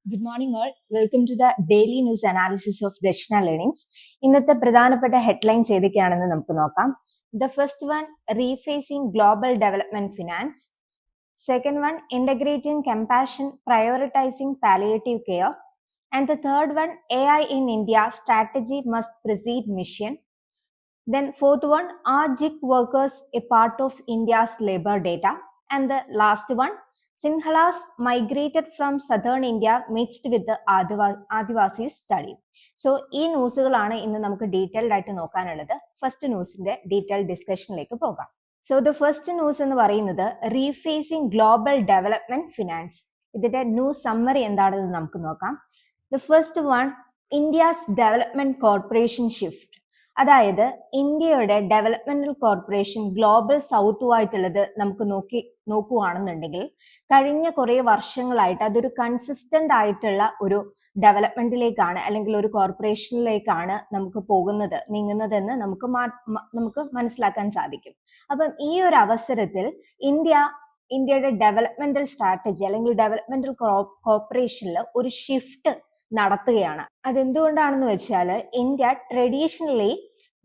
Good morning all. Welcome to the daily news analysis of Dashna Learnings. ഇന്നത്തെ പ്രധാനപ്പെട്ട headlines ഏതൊക്കെയാണെന്ന് നമുക്ക് നോക്കാം. The first one, refacing global development finance. Second one, integrating compassion, prioritizing palliative care. And the third one, AI in India, strategy must precede mission. Then fourth one, are gig workers a part of India's labor data? And the last one, Sinhalas migrated from southern India mixed with the Adivasis study. So ഈ ന്യൂസുകളാണ് ഇന്ന് നമുക്ക് detailed ആയിട്ട് നോക്കാനുള്ളത്. First ന്യൂസിന്റെ detailed ഡിസ്കഷനിലേക്ക് പോകാം. So the first news എന്ന് പറയുന്നത് റീഫേസിംഗ് global development finance. ഇതിന്റെ news summary എന്താണെന്ന് നമുക്ക് നോക്കാം. The first one, India's development corporation shift. അതായത് ഇന്ത്യയുടെ ഡെവലപ്മെന്റൽ കോർപ്പറേഷൻ ഗ്ലോബൽ സൗത്തുമായിട്ടുള്ളത് നമുക്ക് നോക്കുകയാണെന്നുണ്ടെങ്കിൽ കഴിഞ്ഞ കുറേ വർഷങ്ങളായിട്ട് അതൊരു കൺസിസ്റ്റന്റ് ആയിട്ടുള്ള ഒരു ഡെവലപ്മെന്റിലേക്കാണ് അല്ലെങ്കിൽ ഒരു കോർപ്പറേഷനിലേക്കാണ് നമുക്ക് നീങ്ങുന്നതെന്ന് നമുക്ക് മനസ്സിലാക്കാൻ സാധിക്കും. അപ്പം ഈ ഒരു അവസരത്തിൽ ഇന്ത്യയുടെ ഡെവലപ്മെന്റൽ സ്ട്രാറ്റജി അല്ലെങ്കിൽ ഡെവലപ്മെന്റൽ കോർപ്പറേഷനിൽ ഒരു ഷിഫ്റ്റ് നടത്തുകയാണ്. അതെന്തുകൊണ്ടാണെന്ന് വെച്ചാൽ ഇന്ത്യ ട്രഡീഷണലി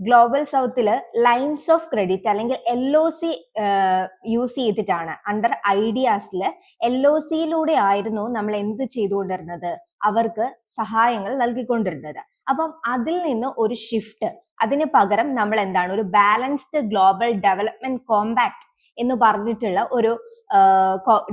ഗ്ലോബൽ സൗത്തില് ലൈൻസ് ഓഫ് ക്രെഡിറ്റ് അല്ലെങ്കിൽ LOC യൂസ് ചെയ്തിട്ടാണ് അണ്ടർ ഐഡിയാസിൽ LOCയിലൂടെ ആയിരുന്നു നമ്മൾ എന്ത് ചെയ്തുകൊണ്ടിരുന്നത്, അവർക്ക് സഹായങ്ങൾ നൽകിക്കൊണ്ടിരുന്നത്. അപ്പം അതിൽ നിന്ന് ഒരു ഷിഫ്റ്റ്, അതിന് പകരം നമ്മൾ എന്താണ് ഒരു ബാലൻസ്ഡ് ഗ്ലോബൽ ഡെവലപ്മെന്റ് കോമ്പാക്ട് എന്ന് പറഞ്ഞിട്ടുള്ള ഒരു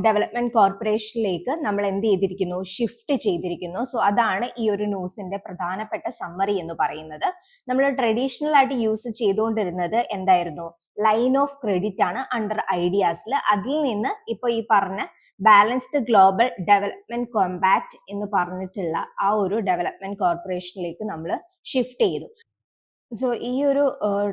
ഡെവലപ്മെന്റ് കോർപ്പറേഷനിലേക്ക് നമ്മൾ എന്ത് ചെയ്തിരിക്കുന്നു, ഷിഫ്റ്റ് ചെയ്തിരിക്കുന്നു. സോ അതാണ് ഈ ഒരു ന്യൂസിന്റെ പ്രധാനപ്പെട്ട സമ്മറി എന്ന് പറയുന്നത്. നമ്മൾ ട്രഡീഷണൽ ആയിട്ട് യൂസ് ചെയ്തുകൊണ്ടിരുന്നത് എന്തായിരുന്നു, ലൈൻ ഓഫ് ക്രെഡിറ്റ് ആണ് അണ്ടർ ഐഡിയാസിൽ. അതിൽ നിന്ന് ഇപ്പൊ ഈ പറഞ്ഞ ബാലൻസ്ഡ് ഗ്ലോബൽ ഡെവലപ്മെന്റ് കോമ്പാക്ട് എന്ന് പറഞ്ഞിട്ടുള്ള ആ ഒരു ഡെവലപ്മെന്റ് കോർപ്പറേഷനിലേക്ക് നമ്മൾ ഷിഫ്റ്റ് ചെയ്തു. സോ ഈ ഒരു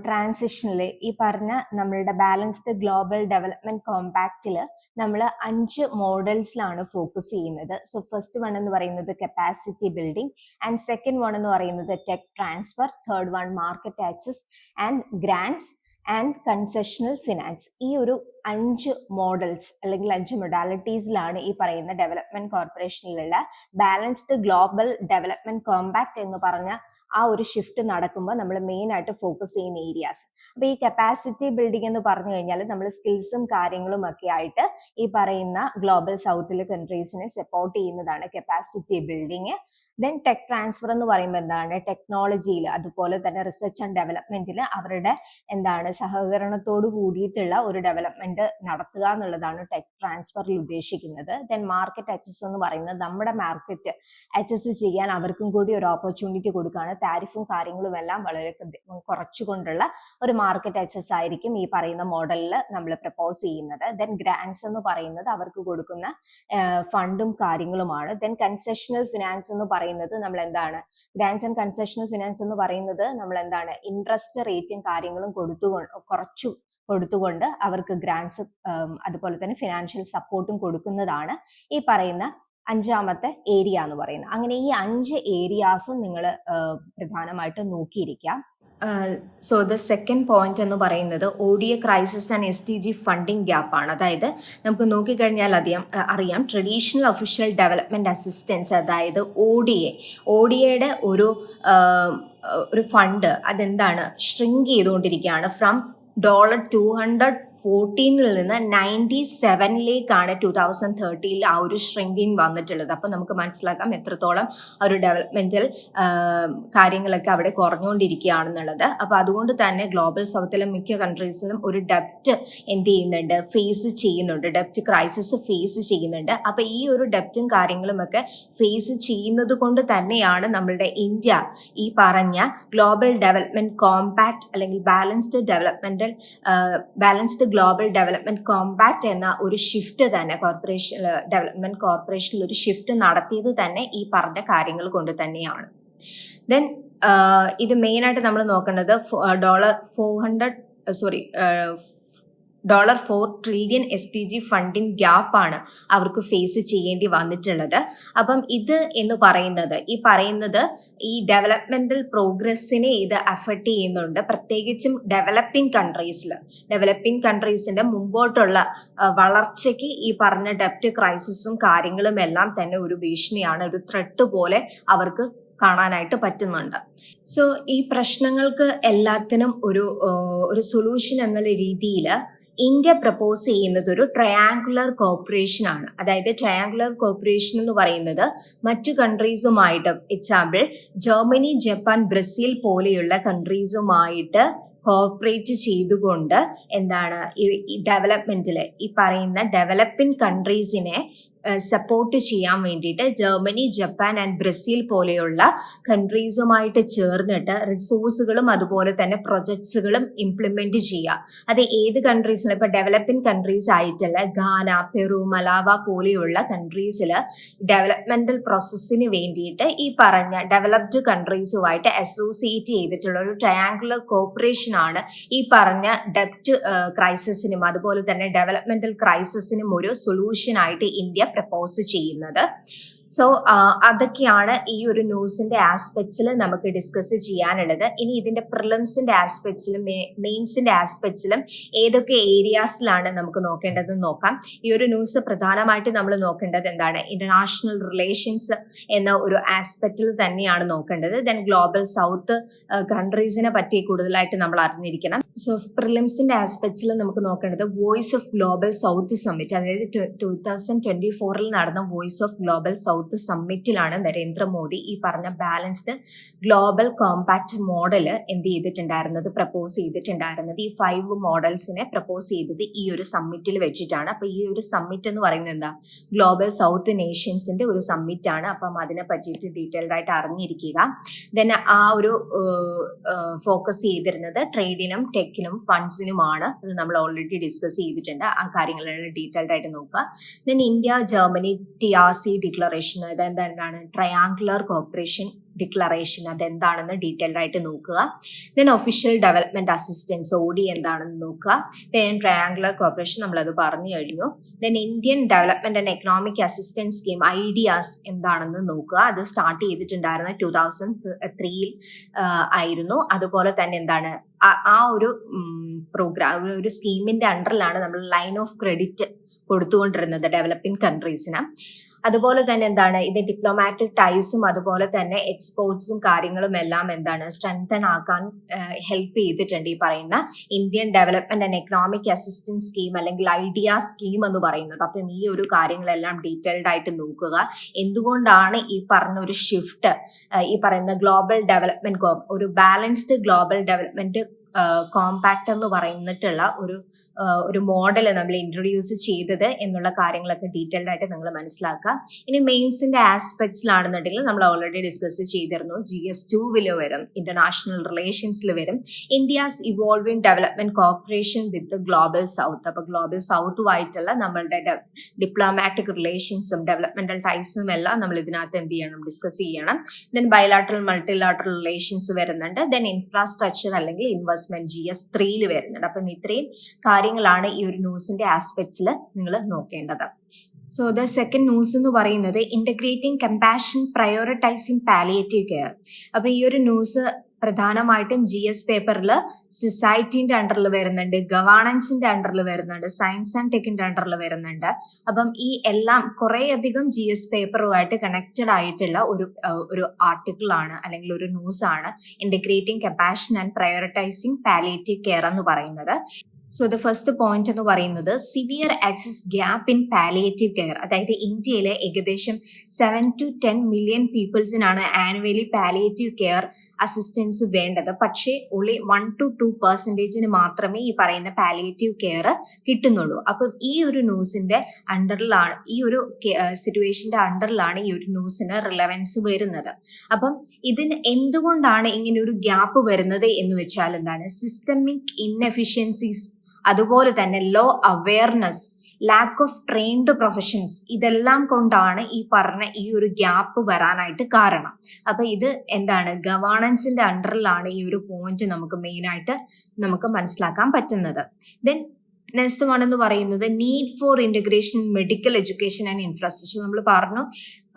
ട്രാൻസിഷനിൽ ഈ പറഞ്ഞ നമ്മളുടെ ബാലൻസ്ഡ് ഗ്ലോബൽ ഡെവലപ്മെന്റ് കോമ്പാക്റ്റിൽ നമ്മൾ 5 മോഡൽസിലാണ് ഫോക്കസ് ചെയ്യുന്നത്. സോ ഫസ്റ്റ് വൺ എന്ന് പറയുന്നത് capacity building, and second one എന്ന് പറയുന്നത് tech transfer, third one market access and grants and concessional finance. ഈ ഒരു 5 മോഡൽസ് അല്ലെങ്കിൽ 5 മൊഡാലിറ്റീസിലാണ് ഈ പറയുന്ന ഡെവലപ്മെന്റ് കോർപ്പറേഷനിലുള്ള ബാലൻസ്ഡ് ഗ്ലോബൽ ഡെവലപ്മെന്റ് കോമ്പാക്ട് എന്ന് പറഞ്ഞ ആ ഒരു ഷിഫ്റ്റ് നടക്കുമ്പോൾ നമ്മൾ മെയിൻ ആയിട്ട് ഫോക്കസ് ചെയ്യുന്ന ഏരിയാസ്. അപ്പൊ ഈ കപ്പാസിറ്റി ബിൽഡിംഗ് എന്ന് പറഞ്ഞു കഴിഞ്ഞാൽ നമ്മൾ സ്കിൽസും കാര്യങ്ങളും ഒക്കെ ആയിട്ട് ഈ പറയുന്ന ഗ്ലോബൽ സൗത്തിലെ കൺട്രീസിനെ സപ്പോർട്ട് ചെയ്യുന്നതാണ് capacity building. Then tech transfer എന്ന് പറയുമ്പോൾ എന്താണ്, ടെക്നോളജിയിൽ അതുപോലെ തന്നെ റിസർച്ച് ആൻഡ് ഡെവലപ്മെന്റിൽ അവരുടെ സഹകരണത്തോട് കൂടിയിട്ടുള്ള ഒരു ഡെവലപ്മെന്റ് നടത്തുക എന്നുള്ളതാണ് ടെക് ട്രാൻസ്ഫറിൽ ഉദ്ദേശിക്കുന്നത്. ദെൻ മാർക്കറ്റ് ആക്സസ് എന്ന് പറയുന്നത് നമ്മുടെ മാർക്കറ്റ് ആക്സസ് ചെയ്യാൻ അവർക്കും കൂടി ഒരു ഓപ്പർച്യൂണിറ്റി കൊടുക്കുകയാണ്. താരിഫും കാര്യങ്ങളും എല്ലാം വളരെ കുറച്ചുകൊണ്ടുള്ള ഒരു മാർക്കറ്റ് ആക്സസ് ആയിരിക്കും ഈ പറയുന്ന മോഡലിൽ നമ്മൾ പ്രപ്പോസ് ചെയ്യുന്നത്. ദെൻ ഗ്രാൻസ് എന്ന് പറയുന്നത് അവർക്ക് കൊടുക്കുന്ന ഫണ്ടും കാര്യങ്ങളുമാണ്. ദെൻ കൺസെഷണൽ ഫിനാൻസ് എന്ന് പറയുന്നത് നമ്മൾ എന്താണ്, ഗ്രാൻസ് ആൻഡ് കൺസെഷണൽ ഫിനാൻസ് എന്ന് പറയുന്നത് നമ്മൾ എന്താണ് ഇൻട്രസ്റ്റ് റേറ്റും കാര്യങ്ങളും കൊടുത്തുകൊണ്ട് അവർക്ക് ഗ്രാൻസ് അതുപോലെ തന്നെ ഫിനാൻഷ്യൽ സപ്പോർട്ടും കൊടുക്കുന്നതാണ് ഈ പറയുന്ന 5ാമത്തെ ഏരിയ എന്ന് പറയുന്നത്. അങ്ങനെ ഈ 5 ഏരിയാസും നിങ്ങൾ പ്രധാനമായിട്ടും നോക്കിയിരിക്കാം. സോ ദ സെക്കൻഡ് പോയിന്റ് എന്ന് പറയുന്നത് ODA crisis and SDG funding gap ആണ്. അതായത് നമുക്ക് നോക്കിക്കഴിഞ്ഞാൽ അറിയാം ട്രഡീഷണൽ ഒഫീഷ്യൽ ഡെവലപ്മെന്റ് അസിസ്റ്റൻസ്, അതായത് ODAയുടെ ഒരു ഫണ്ട് അതെന്താണ് ഷ്രിങ്ക് ചെയ്തുകൊണ്ടിരിക്കുകയാണ്. ഫ്രം $214 നിന്ന് 97 2030 ആ ഒരു ഷ്രിങ്കിങ് വന്നിട്ടുള്ളത്. അപ്പൊ നമുക്ക് മനസ്സിലാക്കാം എത്രത്തോളം ഒരു ഡെവലപ്മെന്റൽ കാര്യങ്ങളൊക്കെ അവിടെ കുറഞ്ഞുകൊണ്ടിരിക്കുകയാണെന്നുള്ളത്. അപ്പൊ അതുകൊണ്ട് തന്നെ ഗ്ലോബൽ സൗത്തിലെ മിക്ക കൺട്രീസിലും ഒരു ഡെപ്റ്റ് ഫേസ് ചെയ്യുന്നുണ്ട്, ഡെപ്റ്റ് ക്രൈസിസ് ഫേസ് ചെയ്യുന്നുണ്ട്. അപ്പൊ ഈ ഒരു ഡെപ്റ്റും കാര്യങ്ങളും ഒക്കെ ഫേസ് ചെയ്യുന്നത് കൊണ്ട് തന്നെയാണ് നമ്മളുടെ ഇന്ത്യ ഈ പറഞ്ഞ ഗ്ലോബൽ ഡെവലപ്മെന്റ് കോമ്പാക്ട് അല്ലെങ്കിൽ ബാലൻസ്ഡ് ഗ്ലോബൽ ഡെവലപ്മെന്റ് കോമ്പാക്ട് എന്ന ഒരു ഷിഫ്റ്റ് തന്നെ ഡെവലപ്മെന്റ് കോർപ്പറേഷനിൽ ഒരു ഷിഫ്റ്റ് നടത്തിയത് തന്നെ ഈ പറഞ്ഞ കാര്യങ്ങൾ കൊണ്ട് തന്നെയാണ്. ദെൻ ഇത് മെയിൻ ആയിട്ട് നമ്മൾ നോക്കേണ്ടത് $4 ട്രില്യൺ SDG ഫണ്ടിങ് ഗ്യാപ്പാണ് അവർക്ക് ഫേസ് ചെയ്യേണ്ടി വന്നിട്ടുള്ളത്. അപ്പം ഇത് എന്ന് പറയുന്നത് ഈ ഡെവലപ്മെന്റൽ പ്രോഗ്രസ്സിനെ ഇത് അഫക്റ്റ് ചെയ്യുന്നുണ്ട്. പ്രത്യേകിച്ചും ഡെവലപ്പിംഗ് കൺട്രീസിന്റെ മുമ്പോട്ടുള്ള വളർച്ചയ്ക്ക് ഈ പറഞ്ഞ ഡെപ്റ്റ് ക്രൈസിസും കാര്യങ്ങളും എല്ലാം തന്നെ ഒരു ഭീഷണിയാണ്, ഒരു ത്രെട്ട് പോലെ അവർക്ക് കാണാനായിട്ട് പറ്റുന്നുണ്ട്. സോ ഈ പ്രശ്നങ്ങൾക്ക് എല്ലാത്തിനും ഒരു സൊല്യൂഷൻ എന്നുള്ള രീതിയിൽ ഇന്ത്യ പ്രപ്പോസ് ചെയ്യുന്നത് ഒരു ട്രയാങ്കുലർ കോർപ്പറേഷൻ ആണ്. അതായത് ട്രയാങ്കുലർ കോർപ്പറേഷൻ എന്ന് പറയുന്നത് മറ്റു കൺട്രീസുമായിട്ട്, എക്സാമ്പിൾ ജർമ്മനി, ജപ്പാൻ, ബ്രസീൽ പോലെയുള്ള കൺട്രീസുമായിട്ട് കോർപ്പറേറ്റ് ചെയ്തുകൊണ്ട് ഈ ഡെവലപ്മെന്റിൽ ഈ പറയുന്ന ഡെവലപ്പിംഗ് കൺട്രീസിനെ സപ്പോർട്ട് ചെയ്യാൻ വേണ്ടിയിട്ട് ജർമ്മനി, ജപ്പാൻ ആൻഡ് ബ്രസീൽ പോലെയുള്ള കൺട്രീസുമായിട്ട് ചേർന്നിട്ട് റിസോഴ്സുകളും അതുപോലെ തന്നെ പ്രൊജക്ട്സുകളും ഇംപ്ലിമെന്റ് ചെയ്യുക. അത് ഏത് കൺട്രീസിലും, ഇപ്പൊ ഡെവലപ്പിംഗ് കൺട്രീസ് ആയിട്ടുള്ള ഗാന, പെറു, മലാവ പോലെയുള്ള കൺട്രീസിൽ ഡെവലപ്മെന്റൽ പ്രോസസ്സിന് വേണ്ടിയിട്ട് ഈ പറഞ്ഞ ഡെവലപ്ഡ് കൺട്രീസുമായിട്ട് അസോസിയേറ്റ് ചെയ്തിട്ടുള്ള ഒരു ട്രയാങ്കുലർ കോർപ്പറേഷൻ ആണ് ഈ പറഞ്ഞ ഡെപ്റ്റ് ക്രൈസിസിനും അതുപോലെ തന്നെ ഡെവലപ്മെന്റൽ ക്രൈസിസിനും ഒരു സൊല്യൂഷൻ ആയിട്ട് ഇന്ത്യ പ്രപ്പോസ് ചെയ്യുന്നത്. സോ അതൊക്കെയാണ് ഈ ഒരു ന്യൂസിന്റെ ആസ്പെക്ട്സിൽ നമുക്ക് ഡിസ്കസ് ചെയ്യാനുള്ളത്. ഇനി ഇതിന്റെ പ്രിലിംസിന്റെ ആസ്പെക്ട്സിലും മെയിൻസിന്റെ ആസ്പെക്ട്സിലും ഏതൊക്കെ ഏരിയാസിലാണ് നമുക്ക് നോക്കേണ്ടതെന്ന് നോക്കാം. ഈ ഒരു ന്യൂസ് പ്രധാനമായിട്ട് നമ്മൾ നോക്കേണ്ടത് ഇന്റർനാഷണൽ റിലേഷൻസ് എന്ന ഒരു ആസ്പെക്റ്റിൽ തന്നെയാണ് നോക്കേണ്ടത്. ദെൻ ഗ്ലോബൽ സൗത്ത് കൺട്രീസിനെ പറ്റി കൂടുതലായിട്ട് നമ്മൾ അറിഞ്ഞിരിക്കണം. സോ പ്രിലിംസിന്റെ ആസ്പെക്ട്സിൽ നമുക്ക് നോക്കേണ്ടത് voice of global south summit, അതായത് 2024 നടന്ന voice of global south സമ്മിറ്റിലാണ് Narendra Modi ഈ പറഞ്ഞ balanced global compact model propose ചെയ്തിട്ടുണ്ടായിരുന്നത്. ഈ 5 മോഡൽസിനെ പ്രപ്പോസ് ചെയ്തത് ഈ ഒരു സമ്മിറ്റിൽ വെച്ചിട്ടാണ്. അപ്പൊ ഈ ഒരു സമ്മിറ്റ് എന്ന് പറയുന്നത് ഗ്ലോബൽ സൗത്ത് നേഷൻസിന്റെ ഒരു സമ്മിറ്റ് ആണ്. അപ്പം അതിനെ പറ്റിയിട്ട് ഡീറ്റെയിൽഡ് ആയിട്ട് അറിഞ്ഞിരിക്കുക. ദെൻ ആ ഒരു ഫോക്കസ് ചെയ്തിരുന്നത് ട്രേഡിനും ടെക്കിനും ഫണ്ട്സിനുമാണ്. അത് നമ്മൾ ഓൾറെഡി ഡിസ്കസ് ചെയ്തിട്ടുണ്ട്. ആ കാര്യങ്ങളെല്ലാം ഡീറ്റെയിൽഡ് ആയിട്ട് നോക്കുക. Then India Germany TRC declaration, അതെന്താണ് ട്രയാങ്കുലർ കോർപ്പറേഷൻ ഡിക്ലറേഷൻ, അതെന്താണെന്ന് ഡീറ്റെയിൽഡ് ആയിട്ട് നോക്കുക. Then official development assistance OD എന്താണെന്ന് നോക്കുക. ദെൻ ട്രയാങ്കുലർ കോർപ്പറേഷൻ നമ്മളത് പറഞ്ഞു കഴിഞ്ഞു. Then Indian development and economic assistance scheme ideas എന്താണെന്ന് നോക്കുക. അത് സ്റ്റാർട്ട് ചെയ്തിട്ടുണ്ടായിരുന്ന 2003 ആയിരുന്നു. അതുപോലെ തന്നെ ആ ഒരു പ്രോഗ്രാം, ഒരു സ്കീമിന്റെ അണ്ടറിലാണ് നമ്മൾ ലൈൻ ഓഫ് ക്രെഡിറ്റ് കൊടുത്തുകൊണ്ടിരുന്നത് ഡെവലപ്പിംഗ് കൺട്രീസിന്. അതുപോലെ തന്നെ ഇത് ഡിപ്ലോമാറ്റിക് ടൈസും അതുപോലെ തന്നെ എക്സ്പോർട്സും കാര്യങ്ങളും എല്ലാം സ്ട്രെങ്തൻ ആക്കാൻ ഹെൽപ്പ് ചെയ്തിട്ടുണ്ട് ഈ പറയുന്ന Indian development and economic assistance scheme അല്ലെങ്കിൽ ഐഡിയ സ്കീം എന്ന് പറയുന്നത്. അപ്പം ഈ ഒരു കാര്യങ്ങളെല്ലാം ഡീറ്റെയിൽഡ് ആയിട്ട് നോക്കുക. എന്തുകൊണ്ടാണ് ഈ പറഞ്ഞ ഒരു ഷിഫ്റ്റ്, ഈ പറയുന്ന ഗ്ലോബൽ ഡെവലപ്മെന്റ്, ഒരു ബാലൻസ്ഡ് ഗ്ലോബൽ ഡെവലപ്മെന്റ് കോമ്പാക്ട് എന്ന് പറഞ്ഞിട്ടുള്ള ഒരു മോഡൽ നമ്മൾ ഇൻട്രൊഡ്യൂസ് ചെയ്തത് എന്നുള്ള കാര്യങ്ങളൊക്കെ ഡീറ്റെയിൽഡ് ആയിട്ട് നിങ്ങൾ മനസ്സിലാക്കുക. ഇനി മെയിൻസിന്റെ ആസ്പെക്ട്സിലാണെന്നുണ്ടെങ്കിൽ നമ്മൾ ഓൾറെഡി ഡിസ്കസ് ചെയ്തിരുന്നു. GS2 വരും, ഇന്റർനാഷണൽ റിലേഷൻസിൽ വരും, ഇന്ത്യസ് ഇവോൾവിംഗ് ഡെവലപ്മെന്റ് കോർപ്പറേഷൻ വിത്ത് ഗ്ലോബൽ സൗത്ത്. അപ്പൊ ഗ്ലോബൽ സൗത്തുമായിട്ടുള്ള നമ്മളുടെ ഡിപ്ലോമാറ്റിക് റിലേഷൻസും ഡെവലപ്മെന്റൽ ടൈസും എല്ലാം നമ്മൾ ഇതിനകത്ത് ഡിസ്കസ് ചെയ്യണം. ദെൻ ബയലാട്രൽ മൾട്ടിലാട്രൽ റിലേഷൻസ് വരുന്നുണ്ട്. ദെൻ ഇൻഫ്രാസ്ട്രക്ചർ അല്ലെങ്കിൽ ഇൻവെസ്റ്റ്മെന്റ് GS3 വരുന്നുണ്ട്. അപ്പം ഇത്രയും കാര്യങ്ങളാണ് ഈ ഒരു ന്യൂസിന്റെ ആസ്പെക്ട്സിൽ നിങ്ങൾ നോക്കേണ്ടത്. സോ ദ സെക്കൻഡ് ന്യൂസ് എന്ന് പറയുന്നത് integrating compassion prioritising palliative care. അപ്പൊ ഈ ഒരു ന്യൂസ് പ്രധാനമായിട്ടും GS പേപ്പറിൽ സൊസൈറ്റിന്റെ അണ്ടറിൽ വരുന്നുണ്ട്, ഗവേണൻസിന്റെ അണ്ടറിൽ വരുന്നുണ്ട്, സയൻസ് ആൻഡ് ടെക്കിന്റെ അണ്ടറിൽ വരുന്നുണ്ട്. അപ്പം ഈ എല്ലാം കുറേയധികം GS പേപ്പറുമായിട്ട് കണക്റ്റഡ് ആയിട്ടുള്ള ഒരു ആർട്ടിക്കിൾ ആണ് അല്ലെങ്കിൽ ഒരു ന്യൂസ് ആണ് integrating compassion and prioritizing palliative care എന്ന് പറയുന്നത്. സോ ദ ഫസ്റ്റ് പോയിന്റ് എന്ന് പറയുന്നത് severe access gap in palliative care. അതായത് ഇന്ത്യയിലെ ഏകദേശം 7 to 10 മില്യൺ പീപ്പിൾസിനാണ് ആനുവലി പാലിയേറ്റീവ് കെയർ അസിസ്റ്റൻസ് വേണ്ടത്. പക്ഷേ only 1 to 2% മാത്രമേ ഈ പറയുന്ന പാലിയേറ്റീവ് കെയർ കിട്ടുന്നുള്ളൂ. അപ്പം ഈ ഒരു ന്യൂസിന്റെ അണ്ടറിലാണ്, ഈ ഒരു സിറ്റുവേഷന്റെ അണ്ടറിലാണ് ഈ ഒരു ന്യൂസിന് റിലവൻസ് വരുന്നത്. അപ്പം ഇതിന് എന്തുകൊണ്ടാണ് ഇങ്ങനെ ഒരു ഗ്യാപ്പ് വരുന്നത് എന്ന് വെച്ചാൽ സിസ്റ്റമിക് ഇൻഎഫിഷ്യൻസീസ്, അതുപോലെ തന്നെ low awareness, lack of trained professions, ഇതെല്ലാം കൊണ്ടാണ് ഈ പറഞ്ഞ ഈ ഒരു ഗ്യാപ്പ് വരാനായിട്ട് കാരണം. അപ്പൊ ഇത് ഗവേണൻസിന്റെ അണ്ടറിലാണ് ഈ ഒരു പോയിന്റ് നമുക്ക് മെയിൻ ആയിട്ട് നമുക്ക് മനസ്സിലാക്കാൻ പറ്റുന്നത്. ദെൻ നെക്സ്റ്റ് വൺ എന്ന് പറയുന്നത് need for integration medical education and infrastructure. നമ്മൾ പറഞ്ഞു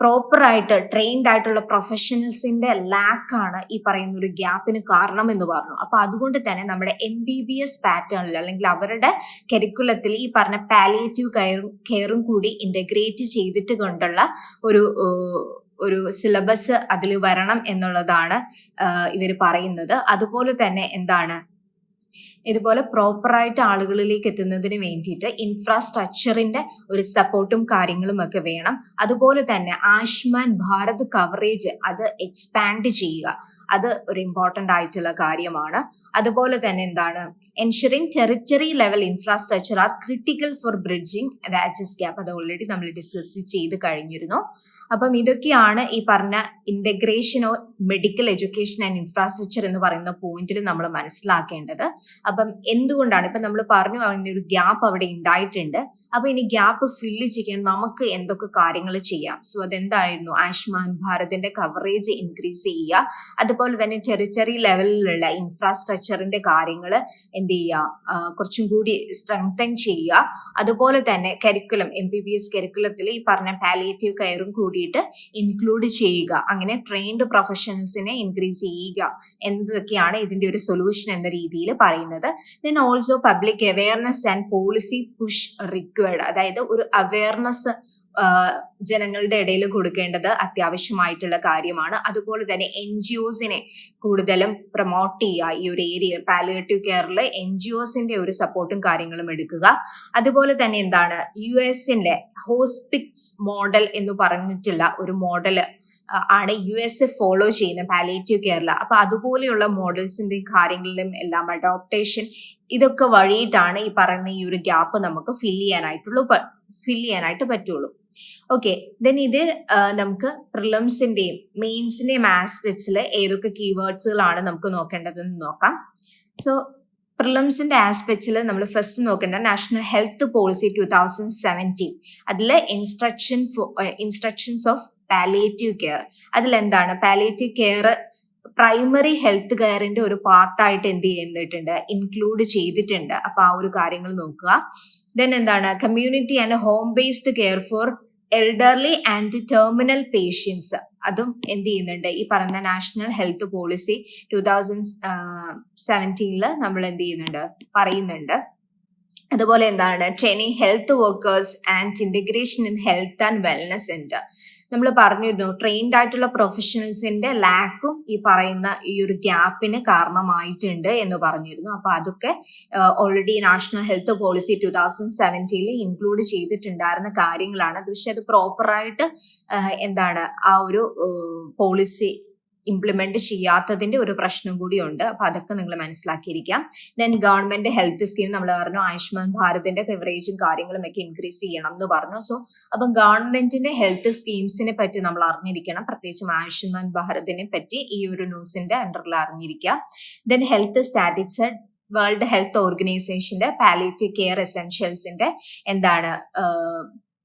പ്രോപ്പർ ആയിട്ട് ട്രെയിൻഡ് ആയിട്ടുള്ള പ്രൊഫഷണൽസിന്റെ ലാക്കാണ് ഈ പറയുന്ന ഒരു ഗ്യാപ്പിന് കാരണം എന്ന് പറഞ്ഞു. അപ്പൊ അതുകൊണ്ട് തന്നെ നമ്മുടെ MBBS പാറ്റേണിൽ അല്ലെങ്കിൽ അവരുടെ കരിക്കുലത്തിൽ ഈ പറഞ്ഞ പാലിയേറ്റീവ് കെയറും കൂടി ഇന്റഗ്രേറ്റ് ചെയ്തിട്ട് കൊണ്ടുള്ള ഒരു സിലബസ് അതിൽ വരണം എന്നുള്ളതാണ് ഇവർ പറയുന്നത്. അതുപോലെ തന്നെ എന്താണ്, ഇതുപോലെ പ്രോപ്പറായിട്ട് ആളുകളിലേക്ക് എത്തുന്നതിന് വേണ്ടിയിട്ട് ഇൻഫ്രാസ്ട്രക്ചറിന്റെ ഒരു സപ്പോർട്ടും കാര്യങ്ങളും ഒക്കെ വേണം. അതുപോലെ തന്നെ ആയുഷ്മാൻ ഭാരത് കവറേജ് അത് എക്സ്പാൻഡ് ചെയ്യുക, അത് ഒരു ഇമ്പോർട്ടന്റ് ആയിട്ടുള്ള കാര്യമാണ്. അതുപോലെ തന്നെ എന്താണ്, ensuring territory level infrastructure are critical for bridging the access gap. അത് ഓൾറെഡി നമ്മൾ ഡിസ്കസ് ചെയ്ത് കഴിഞ്ഞിരുന്നു. അപ്പം ഇതൊക്കെയാണ് ഈ പറഞ്ഞ integration of medical education and infrastructure എന്ന് പറയുന്ന പോയിന്റിൽ നമ്മൾ മനസ്സിലാക്കേണ്ടത്. അപ്പം എന്തുകൊണ്ടാണ്, ഇപ്പൊ നമ്മൾ പറഞ്ഞു അതിന്റെ ഒരു ഗ്യാപ്പ് അവിടെ ഉണ്ടായിട്ടുണ്ട്. അപ്പൊ ഇനി ഗ്യാപ്പ് ഫില്ല് ചെയ്യാൻ നമുക്ക് എന്തൊക്കെ കാര്യങ്ങൾ ചെയ്യാം? സോ അതെന്തായിരുന്നു, ആയുഷ്മാൻ ഭാരതിന്റെ കവറേജ് ഇൻക്രീസ് ചെയ്യുക, അതുപോലെ തന്നെ ടെറിറ്ററി ലെവലിലുള്ള ഇൻഫ്രാസ്ട്രക്ചറിന്റെ കാര്യങ്ങൾ എന്ത് ചെയ്യുക, കുറച്ചും കൂടി സ്ട്രെങ്തൻ ചെയ്യുക. അതുപോലെ തന്നെ കരിക്കുലം, MBBS കരിക്കുലത്തിൽ ഈ പറഞ്ഞ പാലിയേറ്റീവ് കെയറും കൂടിയിട്ട് ഇൻക്ലൂഡ് ചെയ്യുക. അങ്ങനെ ട്രെയിൻഡ് പ്രൊഫഷണൽസിനെ ഇൻക്രീസ് ചെയ്യുക എന്നതൊക്കെയാണ് ഇതിന്റെ ഒരു സൊല്യൂഷൻ എന്ന രീതിയിൽ പറയുന്നത്. Then also public awareness and policy push required. അതായത് ഒരു അവയർനെസ് ജനങ്ങളുടെ ഇടയിൽ കൊടുക്കേണ്ടത് അത്യാവശ്യമായിട്ടുള്ള കാര്യമാണ്. അതുപോലെ തന്നെ NGOസിനെ കൂടുതലും പ്രൊമോട്ട് ചെയ്യുക. ഈ ഒരു ഏരിയ പാലിയേറ്റീവ് കെയറിൽ NGOസിന്റെ ഒരു സപ്പോർട്ടും കാര്യങ്ങളും എടുക്കുക. അതുപോലെ തന്നെ എന്താണ്, US-ന്റെ ഹോസ്പിറ്റ്സ് മോഡൽ എന്ന് പറഞ്ഞിട്ടുള്ള ഒരു മോഡൽ ആണ് US ഫോളോ ചെയ്യുന്ന പാലിയേറ്റീവ് കെയറിൽ. അപ്പൊ അതുപോലെയുള്ള മോഡൽസിന്റെ കാര്യങ്ങളിലും എല്ലാം അഡോപ്റ്റേഷൻ, ഇതൊക്കെ വഴിയിട്ടാണ് ഈ പറയുന്ന ഈ ഒരു ഗ്യാപ്പ് നമുക്ക് ഫില്ല് ചെയ്യാനായിട്ട് പറ്റുള്ളൂ. ഓക്കെ, ദെൻ ഇത് നമുക്ക് പ്രിലിംസിന്റെയും മെയിൻസിന്റെയും ആസ്പെക്ട്സിൽ ഏതൊക്കെ കീവേഡ്സുകളാണ് നമുക്ക് നോക്കേണ്ടതെന്ന് നോക്കാം. സോ പ്രിലിംസിന്റെ ആസ്പെക്ട്സിൽ നമ്മൾ ഫസ്റ്റ് നോക്കേണ്ട നാഷണൽ ഹെൽത്ത് പോളിസി 2017. അതിൽ ഇൻസ്ട്രക്ഷൻസ് ഓഫ് പാലിയേറ്റീവ് കെയർ. അതിലെന്താണ്, പാലിയേറ്റീവ് കെയർ പ്രൈമറി ഹെൽത്ത് കെയറിന്റെ ഒരു പാർട്ടായിട്ട് എന്ത് ചെയ്തിട്ടുണ്ട്, ഇൻക്ലൂഡ് ചെയ്തിട്ടുണ്ട്. അപ്പൊ ആ ഒരു കാര്യങ്ങൾ നോക്കുക. ദെൻ എന്താണ്, community and home based care for elderly and terminal patients, അതും എന്ത് ചെയ്യുന്നുണ്ട്, ഈ പറഞ്ഞ നാഷണൽ ഹെൽത്ത് പോളിസി 2017 നമ്മൾ എന്ത് ചെയ്യുന്നുണ്ട്, പറയുന്നുണ്ട്. അതുപോലെ എന്താണ്, training health workers and integration in health and wellness centre. നമ്മൾ പറഞ്ഞിരുന്നു ട്രെയിൻഡ് ആയിട്ടുള്ള പ്രൊഫഷണൽസിന്റെ ലാക്കും ഈ പറയുന്ന ഈ ഒരു ഗ്യാപ്പിന് കാരണമായിട്ടുണ്ട് എന്ന് പറഞ്ഞിരുന്നു. അപ്പൊ അതൊക്കെ already national health policy 2017 include ചെയ്തിട്ടുണ്ടായിരുന്ന കാര്യങ്ങളാണ്. പക്ഷെ അത് പ്രോപ്പറായിട്ട് എന്താണ് ആ ഒരു പോളിസി ഇംപ്ലിമെന്റ് ചെയ്യാത്തതിന്റെ ഒരു പ്രശ്നം കൂടിയുണ്ട്. അപ്പൊ അതൊക്കെ നിങ്ങൾ മനസ്സിലാക്കിയിരിക്കാം. ദെൻ ഗവൺമെന്റ് ഹെൽത്ത് സ്കീം നമ്മൾ പറഞ്ഞു, ആയുഷ്മാൻ ഭാരതിന്റെ കവറേജും കാര്യങ്ങളും ഒക്കെ ഇൻക്രീസ് ചെയ്യണം എന്ന് പറഞ്ഞു. സോ അപ്പം ഗവൺമെന്റിന്റെ ഹെൽത്ത് സ്കീംസിനെ പറ്റി നമ്മൾ അറിഞ്ഞിരിക്കണം, പ്രത്യേകിച്ചും ആയുഷ്മാൻ ഭാരതിനെ പറ്റി ഈ ഒരു ന്യൂസിന്റെ അണ്ടറിൽ അറിഞ്ഞിരിക്കാം. Then health statics, world health ഓർഗനൈസേഷന്റെ പാലിയേറ്റീവ് കെയർ എസെൻഷ്യൽസിന്റെ എന്താണ്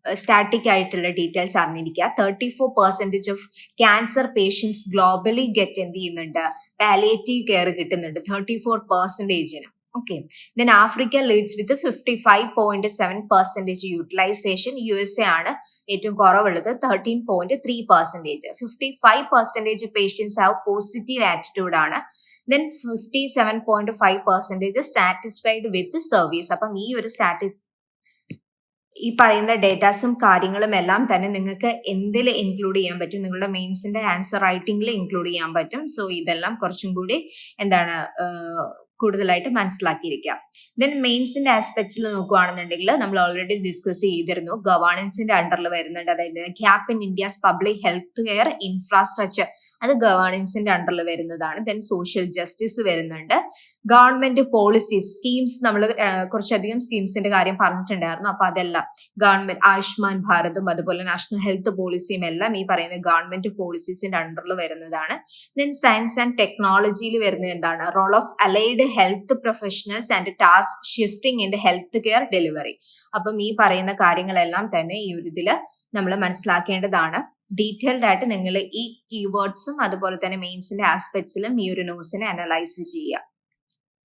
സ്റ്റാറ്റിക് ആയിട്ടുള്ള ഡീറ്റെയിൽസ് അറിഞ്ഞിരിക്കുക. 34% ഓഫ് ക്യാൻസർ പേഷ്യൻസ് ഗ്ലോബലി എന്ത് ചെയ്യുന്നുണ്ട്, പാലിയേറ്റീവ് കെയർ കിട്ടുന്നുണ്ട് 34%. ഓക്കെ, ദെൻ ആഫ്രിക്ക ലീഡ്സ് വിത്ത് 55.7% യൂട്ടിലൈസേഷൻ. USA ആണ് ഏറ്റവും കുറവുള്ളത് 13.3%. 55% പേഷ്യൻസ് ഹാവ് പോസിറ്റീവ് ആറ്റിറ്റ്യൂഡ് ആണ്. Then 57.5% satisfied with service. അപ്പം ഈ ഒരു ഈ പറയുന്ന ഡേറ്റാസും കാര്യങ്ങളും എല്ലാം തന്നെ നിങ്ങൾക്ക് എന്തിൽ ഇൻക്ലൂഡ് ചെയ്യാൻ പറ്റും, നിങ്ങളുടെ മെയിൻസിന്റെ ആൻസർ റൈറ്റിംഗിൽ ഇൻക്ലൂഡ് ചെയ്യാൻ പറ്റും. സോ ഇതെല്ലാം കുറച്ചും കൂടി എന്താണ് കൂടുതലായിട്ട് മനസ്സിലാക്കിയിരിക്കാം. ദെൻ മെയിൻസിന്റെ ആസ്പെക്ട്സിൽ നോക്കുകയാണെന്നുണ്ടെങ്കിൽ നമ്മൾ ഓൾറെഡി ഡിസ്കസ് ചെയ്തിരുന്നു, ഗവേണൻസിന്റെ അണ്ടറിൽ വരുന്നുണ്ട്. അതായത് gap in India's public health care infrastructure, അത് ഗവേണൻസിന്റെ അണ്ടറിൽ വരുന്നതാണ്. ദെൻ സോഷ്യൽ ജസ്റ്റിസ് വരുന്നുണ്ട്. ഗവൺമെന്റ് പോളിസീസ്, സ്കീംസ്, നമ്മൾ കുറച്ചധികം സ്കീംസിന്റെ കാര്യം പറഞ്ഞിട്ടുണ്ടായിരുന്നു. അപ്പൊ അതെല്ലാം ഗവൺമെന്റ് ആയുഷ്മാൻ ഭാരതും അതുപോലെ നാഷണൽ ഹെൽത്ത് പോളിസിയും എല്ലാം ഈ പറയുന്ന ഗവൺമെന്റ് പോളിസീസിന്റെ അണ്ടറിൽ വരുന്നതാണ്. ദെൻ സയൻസ് ആൻഡ് ടെക്നോളജിയിൽ വരുന്നത് എന്താണ്, role of allied health professionals and task shifting in health care delivery. അപ്പം ഈ പറയുന്ന കാര്യങ്ങളെല്ലാം തന്നെ ഈ ഒരു ഇതില് നമ്മൾ മനസ്സിലാക്കേണ്ടതാണ്. ഡീറ്റെയിൽഡ് ആയിട്ട് നിങ്ങൾ ഈ കീവേഡ്സും അതുപോലെ തന്നെ മെയിൻസിന്റെ ആസ്പെക്ട്സിലും ഈ ഒരു ന്യൂസിനെ അനലൈസ് ചെയ്യുക.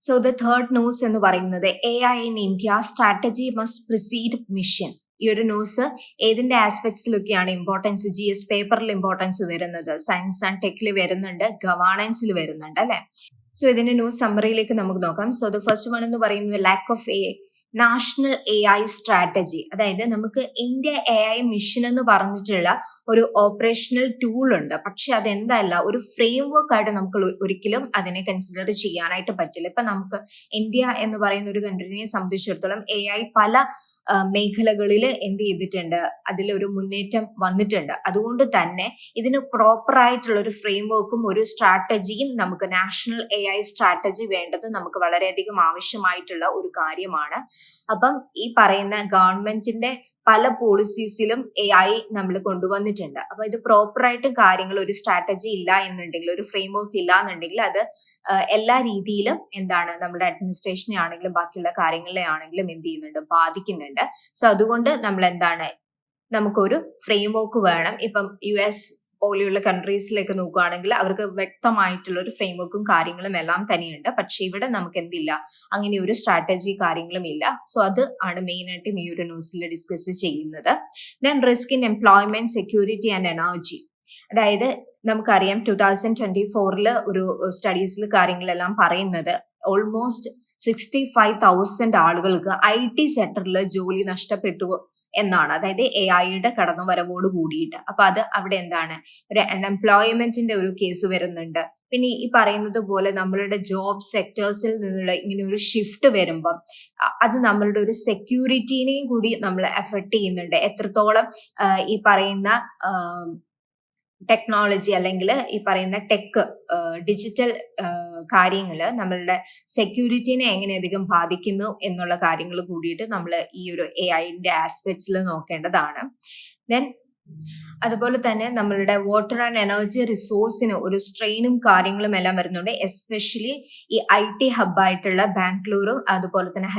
സോ ദ തേർഡ് ന്യൂസ് എന്ന് പറയുന്നത് AI in India strategy must precede mission. ഈ ഒരു ന്യൂസ് ഏതിന്റെ ആസ്പെക്ട്സിലൊക്കെയാണ് ഇമ്പോർട്ടൻസ്? GS പേപ്പറിൽ ഇമ്പോർട്ടൻസ് വരുന്നത്, സയൻസ് ആൻഡ് ടെക്കിൽ വരുന്നുണ്ട്, ഗവേണൻസിൽ വരുന്നുണ്ട് അല്ലെ. സോ ഇതിന്റെ ന്യൂസ് സമ്മറിയിലേക്ക് നമുക്ക് നോക്കാം. സോ ദ ഫസ്റ്റ് വൺ എന്ന് പറയുന്നത് lack of national AI strategy. അതായത് നമുക്ക് ഇന്ത്യ AI മിഷൻ എന്ന് പറഞ്ഞിട്ടുള്ള ഒരു ഓപ്പറേഷണൽ ടൂൾ ഉണ്ട്, പക്ഷെ അതെന്തല്ല ഒരു ഫ്രെയിം വർക്ക് ആയിട്ട് നമുക്ക് ഒരിക്കലും അതിനെ കൺസിഡർ ചെയ്യാനായിട്ട് പറ്റില്ല. ഇപ്പൊ നമുക്ക് ഇന്ത്യ എന്ന് പറയുന്ന ഒരു കൺട്രീനെ സംബന്ധിച്ചിടത്തോളം AI പല മേഖലകളിൽ എന്ത് ചെയ്തിട്ടുണ്ട്, അതിലൊരു മുന്നേറ്റം വന്നിട്ടുണ്ട്. അതുകൊണ്ട് തന്നെ ഇതിന് പ്രോപ്പർ ആയിട്ടുള്ള ഒരു ഫ്രെയിം വർക്കും ഒരു സ്ട്രാറ്റജിയും നമുക്ക് നാഷണൽ AI സ്ട്രാറ്റജി വേണ്ടത് നമുക്ക് വളരെയധികം ആവശ്യമായിട്ടുള്ള ഒരു കാര്യമാണ്. അപ്പം ഈ പറയുന്ന ഗവൺമെന്റിന്റെ പല പോളിസീസിലും AI നമ്മൾ കൊണ്ടുവന്നിട്ടുണ്ട്. അപ്പൊ ഇത് പ്രോപ്പർ ആയിട്ട് കാര്യങ്ങൾ ഒരു സ്ട്രാറ്റജി ഇല്ല എന്നുണ്ടെങ്കിൽ, ഒരു ഫ്രെയിം വർക്ക് ഇല്ല എന്നുണ്ടെങ്കിൽ അത് എല്ലാ രീതിയിലും എന്താണ് നമ്മുടെ അഡ്മിനിസ്ട്രേഷനെ ആണെങ്കിലും ബാക്കിയുള്ള കാര്യങ്ങളെ ആണെങ്കിലും എന്ത് ചെയ്യുന്നുണ്ട്, ബാധിക്കുന്നുണ്ട്. സോ അതുകൊണ്ട് നമ്മൾ എന്താണ്, നമുക്കൊരു ഫ്രെയിം വർക്ക് വേണം. ഇപ്പം US പോലെയുള്ള കൺട്രീസിലേക്ക് നോക്കുകയാണെങ്കിൽ അവർക്ക് വ്യക്തമായിട്ടുള്ള ഒരു ഫ്രെയിം വർക്കും കാര്യങ്ങളും എല്ലാം തന്നെയുണ്ട്. പക്ഷെ ഇവിടെ നമുക്ക് എന്തില്ല, അങ്ങനെ ഒരു സ്ട്രാറ്റജി കാര്യങ്ങളും ഇല്ല. സോ അത് ആണ് മെയിൻ ആയിട്ടും ഈ ഒരു ന്യൂസിൽ ഡിസ്കസ് ചെയ്യുന്നത്. Then risk in employment, security and energy. അതായത് നമുക്കറിയാം 2024 ഒരു സ്റ്റഡീസിൽ കാര്യങ്ങളെല്ലാം പറയുന്നത് ഓൾമോസ്റ്റ് 65,000 ആളുകൾക്ക് IT സെക്ടറിൽ ജോലി നഷ്ടപ്പെട്ടു എന്നാണ്. അതായത് AI കടന്നുവരവോട് കൂടിയിട്ട്. അപ്പൊ അത് അവിടെ എന്താണ്, ഒരു അൺഎംപ്ലോയ്മെന്റിന്റെ ഒരു കേസ് വരുന്നുണ്ട്. പിന്നെ ഈ പറയുന്നത് പോലെ നമ്മളുടെ ജോബ് സെക്ടേഴ്സിൽ നിന്നുള്ള ഇങ്ങനെ ഒരു ഷിഫ്റ്റ് വരുമ്പം അത് നമ്മളുടെ ഒരു സെക്യൂരിറ്റിനെയും കൂടി നമ്മൾ എഫക്ട് ചെയ്യുന്നുണ്ട്. എത്രത്തോളം ഈ പറയുന്ന ടെക്നോളജി അല്ലെങ്കിൽ ഈ പറയുന്ന ടെക് ഡിജിറ്റൽ കാര്യങ്ങൾ നമ്മളുടെ സെക്യൂരിറ്റിനെ എങ്ങനെയധികം ബാധിക്കുന്നു എന്നുള്ള കാര്യങ്ങൾ കൂടിയിട്ട് നമ്മൾ ഈ ഒരു AI ആസ്പെക്ട്സിൽ നോക്കേണ്ടതാണ്. ദെൻ അതുപോലെ തന്നെ നമ്മളുടെ വാട്ടർ ആൻഡ് എനർജി റിസോഴ്സിന് ഒരു സ്ട്രെയിനും കാര്യങ്ങളും എല്ലാം വരുന്നുണ്ട്. എസ്പെഷ്യലി ഈ IT ഹബ്ബായിട്ടുള്ള ബാംഗ്ലൂരും അതുപോലെ തന്നെ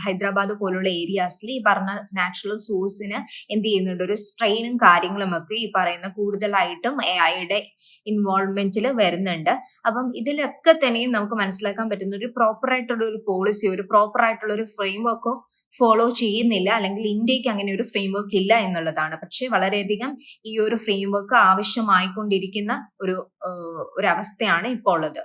ഹൈദരാബാദ് പോലുള്ള ഏരിയാസിൽ ഈ പറഞ്ഞ നാച്ചുറൽ സോഴ്സിന് എന്ത് ചെയ്യുന്നുണ്ട്, ഒരു സ്ട്രെയിനും കാര്യങ്ങളും ഒക്കെ ഈ പറയുന്ന കൂടുതലായിട്ടും AI ഇൻവോൾവ്മെന്റിൽ വരുന്നുണ്ട്. അപ്പം ഇതിലൊക്കെ തന്നെയും നമുക്ക് മനസ്സിലാക്കാൻ പറ്റുന്ന ഒരു പ്രോപ്പർ ആയിട്ടുള്ള ഒരു പോളിസി, ഒരു പ്രോപ്പർ ആയിട്ടുള്ള ഒരു ഫ്രെയിം വർക്കോ ഫോളോ ചെയ്യുന്നില്ല, അല്ലെങ്കിൽ ഇന്ത്യക്ക് അങ്ങനെ ഒരു ഫ്രെയിം വർക്ക് ഇല്ല എന്നുള്ളതാണ്. പക്ഷെ വളരെയധികം ഈ ഒരു ഫ്രെയിം വർക്ക് ആവശ്യമായിക്കൊണ്ടിരിക്കുന്ന ഒരു അവസ്ഥയാണ് ഇപ്പോൾ ഉള്ളത്.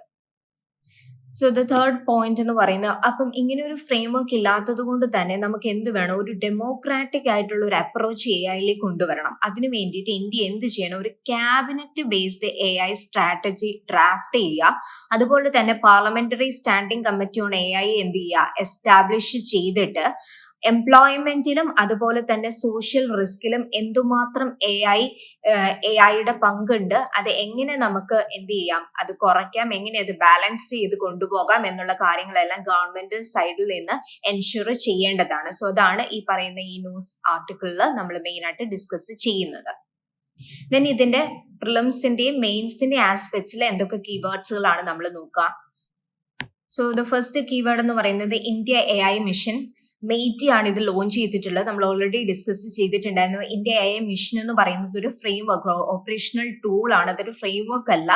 സോ ദ തേർഡ് പോയിന്റ് എന്ന് പറയുന്നത്, അപ്പം ഇങ്ങനെ ഒരു ഫ്രെയിം വർക്ക് ഇല്ലാത്തത് കൊണ്ട് തന്നെ നമുക്ക് എന്ത് വേണം, ഒരു ഡെമോക്രാറ്റിക് ആയിട്ടുള്ള ഒരു അപ്രോച്ച് AI കൊണ്ടുവരണം. അതിനു വേണ്ടിയിട്ട് ഇന്ത്യ എന്ത് ചെയ്യണം, ഒരു cabinet based AI strategy draft ചെയ്യുക. അതുപോലെ തന്നെ parliamentary standing committee on AI എന്ത് ചെയ്യുക, എസ്റ്റാബ്ലിഷ് ചെയ്തിട്ട് എംപ്ലോയ്മെന്റിലും അതുപോലെ തന്നെ സോഷ്യൽ റിസ്കിലും എന്തുമാത്രം AI പങ്കുണ്ട്, അത് എങ്ങനെ നമുക്ക് എന്ത് ചെയ്യാം, അത് കുറയ്ക്കാം, എങ്ങനെ അത് ബാലൻസ് ചെയ്ത് കൊണ്ടുപോകാം എന്നുള്ള കാര്യങ്ങളെല്ലാം ഗവൺമെന്റ് സൈഡിൽ നിന്ന് എൻഷുർ ചെയ്യേണ്ടതാണ്. സോ അതാണ് ഈ പറയുന്ന ഈ ന്യൂസ് ആർട്ടിക്കിളിൽ നമ്മൾ മെയിൻ ആയിട്ട് ഡിസ്കസ് ചെയ്യുന്നത്. ദെൻ ഇതിന്റെ പ്രിലിംസിന്റെയും മെയിൻസിന്റെയും ആസ്പെക്ട്സിൽ എന്തൊക്കെ കീവേഡ്സുകളാണ് നമ്മൾ നോക്കുക. സോ ദ ഫസ്റ്റ് കീവേഡ് എന്ന് പറയുന്നത് ഇന്ത്യ AI മിഷൻ. മെയ്റ്റി ആണ് ഇത് ലോഞ്ച് ചെയ്തിട്ടുള്ളത്. നമ്മൾ ഓൾറെഡി ഡിസ്കസ് ചെയ്തിട്ടുണ്ടായിരുന്നു. ഇന്ത്യ AI മിഷൻ എന്ന് പറയുന്നത് ഒരു ഫ്രെയിം വർക്ക്, ഓപ്പറേഷണൽ ടൂൾ ആണ്, അതൊരു ഫ്രെയിം വർക്ക് അല്ല.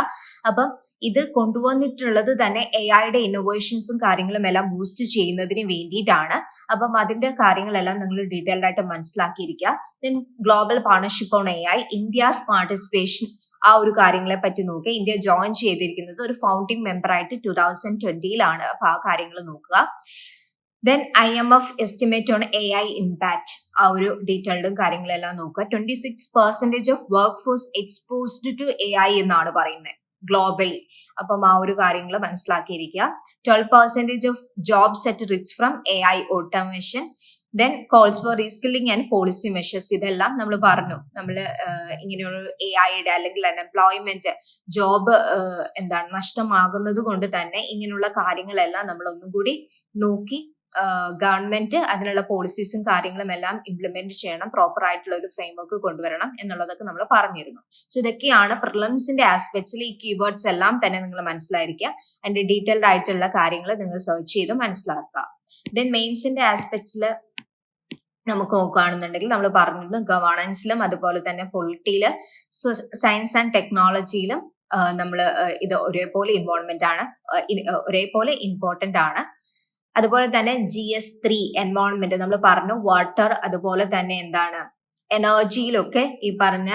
അപ്പം ഇത് കൊണ്ടുവന്നിട്ടുള്ളത് തന്നെ AI ഇന്നോവേഷൻസും കാര്യങ്ങളും എല്ലാം ബൂസ്റ്റ് ചെയ്യുന്നതിന് വേണ്ടിയിട്ടാണ്. അപ്പം അതിന്റെ കാര്യങ്ങളെല്ലാം നിങ്ങൾ ഡീറ്റെയിൽഡ് ആയിട്ട് മനസ്സിലാക്കിയിരിക്കുക. Then global partnership on AI, India's participation, ആ ഒരു കാര്യങ്ങളെ പറ്റി നോക്കുക. ഇന്ത്യ ജോയിൻ ചെയ്തിരിക്കുന്നത് ഒരു ഫൗണ്ടിങ് മെമ്പർ ആയിട്ട് 2020 അപ്പൊ ആ കാര്യങ്ങൾ നോക്കുക. Then IMF estimate on AI impact, ആ ഒരു ഡീറ്റെയിൽഡും കാര്യങ്ങളെല്ലാം നോക്കുക. 26% of work force exposed to AI എന്നാണ് പറയുന്നത് ഗ്ലോബലി. അപ്പം ആ ഒരു കാര്യങ്ങൾ മനസ്സിലാക്കിയിരിക്കുക. 12% of jobs at risk from AI automation. Then calls for reskilling and policy measures. ഇതെല്ലാം നമ്മൾ പറഞ്ഞു. നമ്മൾ ഇങ്ങനെയുള്ള AI അല്ലെങ്കിൽ അൺഎംപ്ലോയ്മെന്റ്, ജോബ് എന്താണ് നഷ്ടമാകുന്നത് കൊണ്ട് തന്നെ ഇങ്ങനെയുള്ള കാര്യങ്ങളെല്ലാം നമ്മൾ ഒന്നും കൂടി നോക്കി ഗവൺമെന്റ് അതിനുള്ള പോളിസീസും കാര്യങ്ങളും എല്ലാം ഇംപ്ലിമെന്റ് ചെയ്യണം, പ്രോപ്പർ ആയിട്ടുള്ള ഒരു ഫ്രെയിം വർക്ക് കൊണ്ടുവരണം എന്നുള്ളതൊക്കെ നമ്മൾ പറഞ്ഞിരുന്നു. സോ ഇതൊക്കെയാണ് പ്രിലിംസിന്റെ ആസ്പെക്ട്സിൽ ഈ കീവേഡ്സ് എല്ലാം തന്നെ നിങ്ങൾ മനസ്സിലായിരിക്കുക. അതിന്റെ ഡീറ്റെയിൽഡ് ആയിട്ടുള്ള കാര്യങ്ങൾ നിങ്ങൾ സെർച്ച് ചെയ്ത് മനസ്സിലാക്കുക. ദെൻ മെയിൻസിന്റെ ആസ്പെക്ട്സിൽ നമുക്ക് നോക്കുകയാണെന്നുണ്ടെങ്കിൽ നമ്മൾ പറഞ്ഞിരുന്നു ഗവേണൻസിലും അതുപോലെ തന്നെ പൊളിറ്റിയിലും സയൻസ് ആൻഡ് ടെക്നോളജിയിലും നമ്മൾ ഇത് ഒരേപോലെ ഒരേപോലെ ഇമ്പോർട്ടന്റ് ആണ്. അതുപോലെ തന്നെ GS3 എൻവയോൺമെന്റ് നമ്മൾ പറഞ്ഞു, വാട്ടർ, അതുപോലെ തന്നെ എന്താണ് എനർജിയിലൊക്കെ ഈ പറഞ്ഞ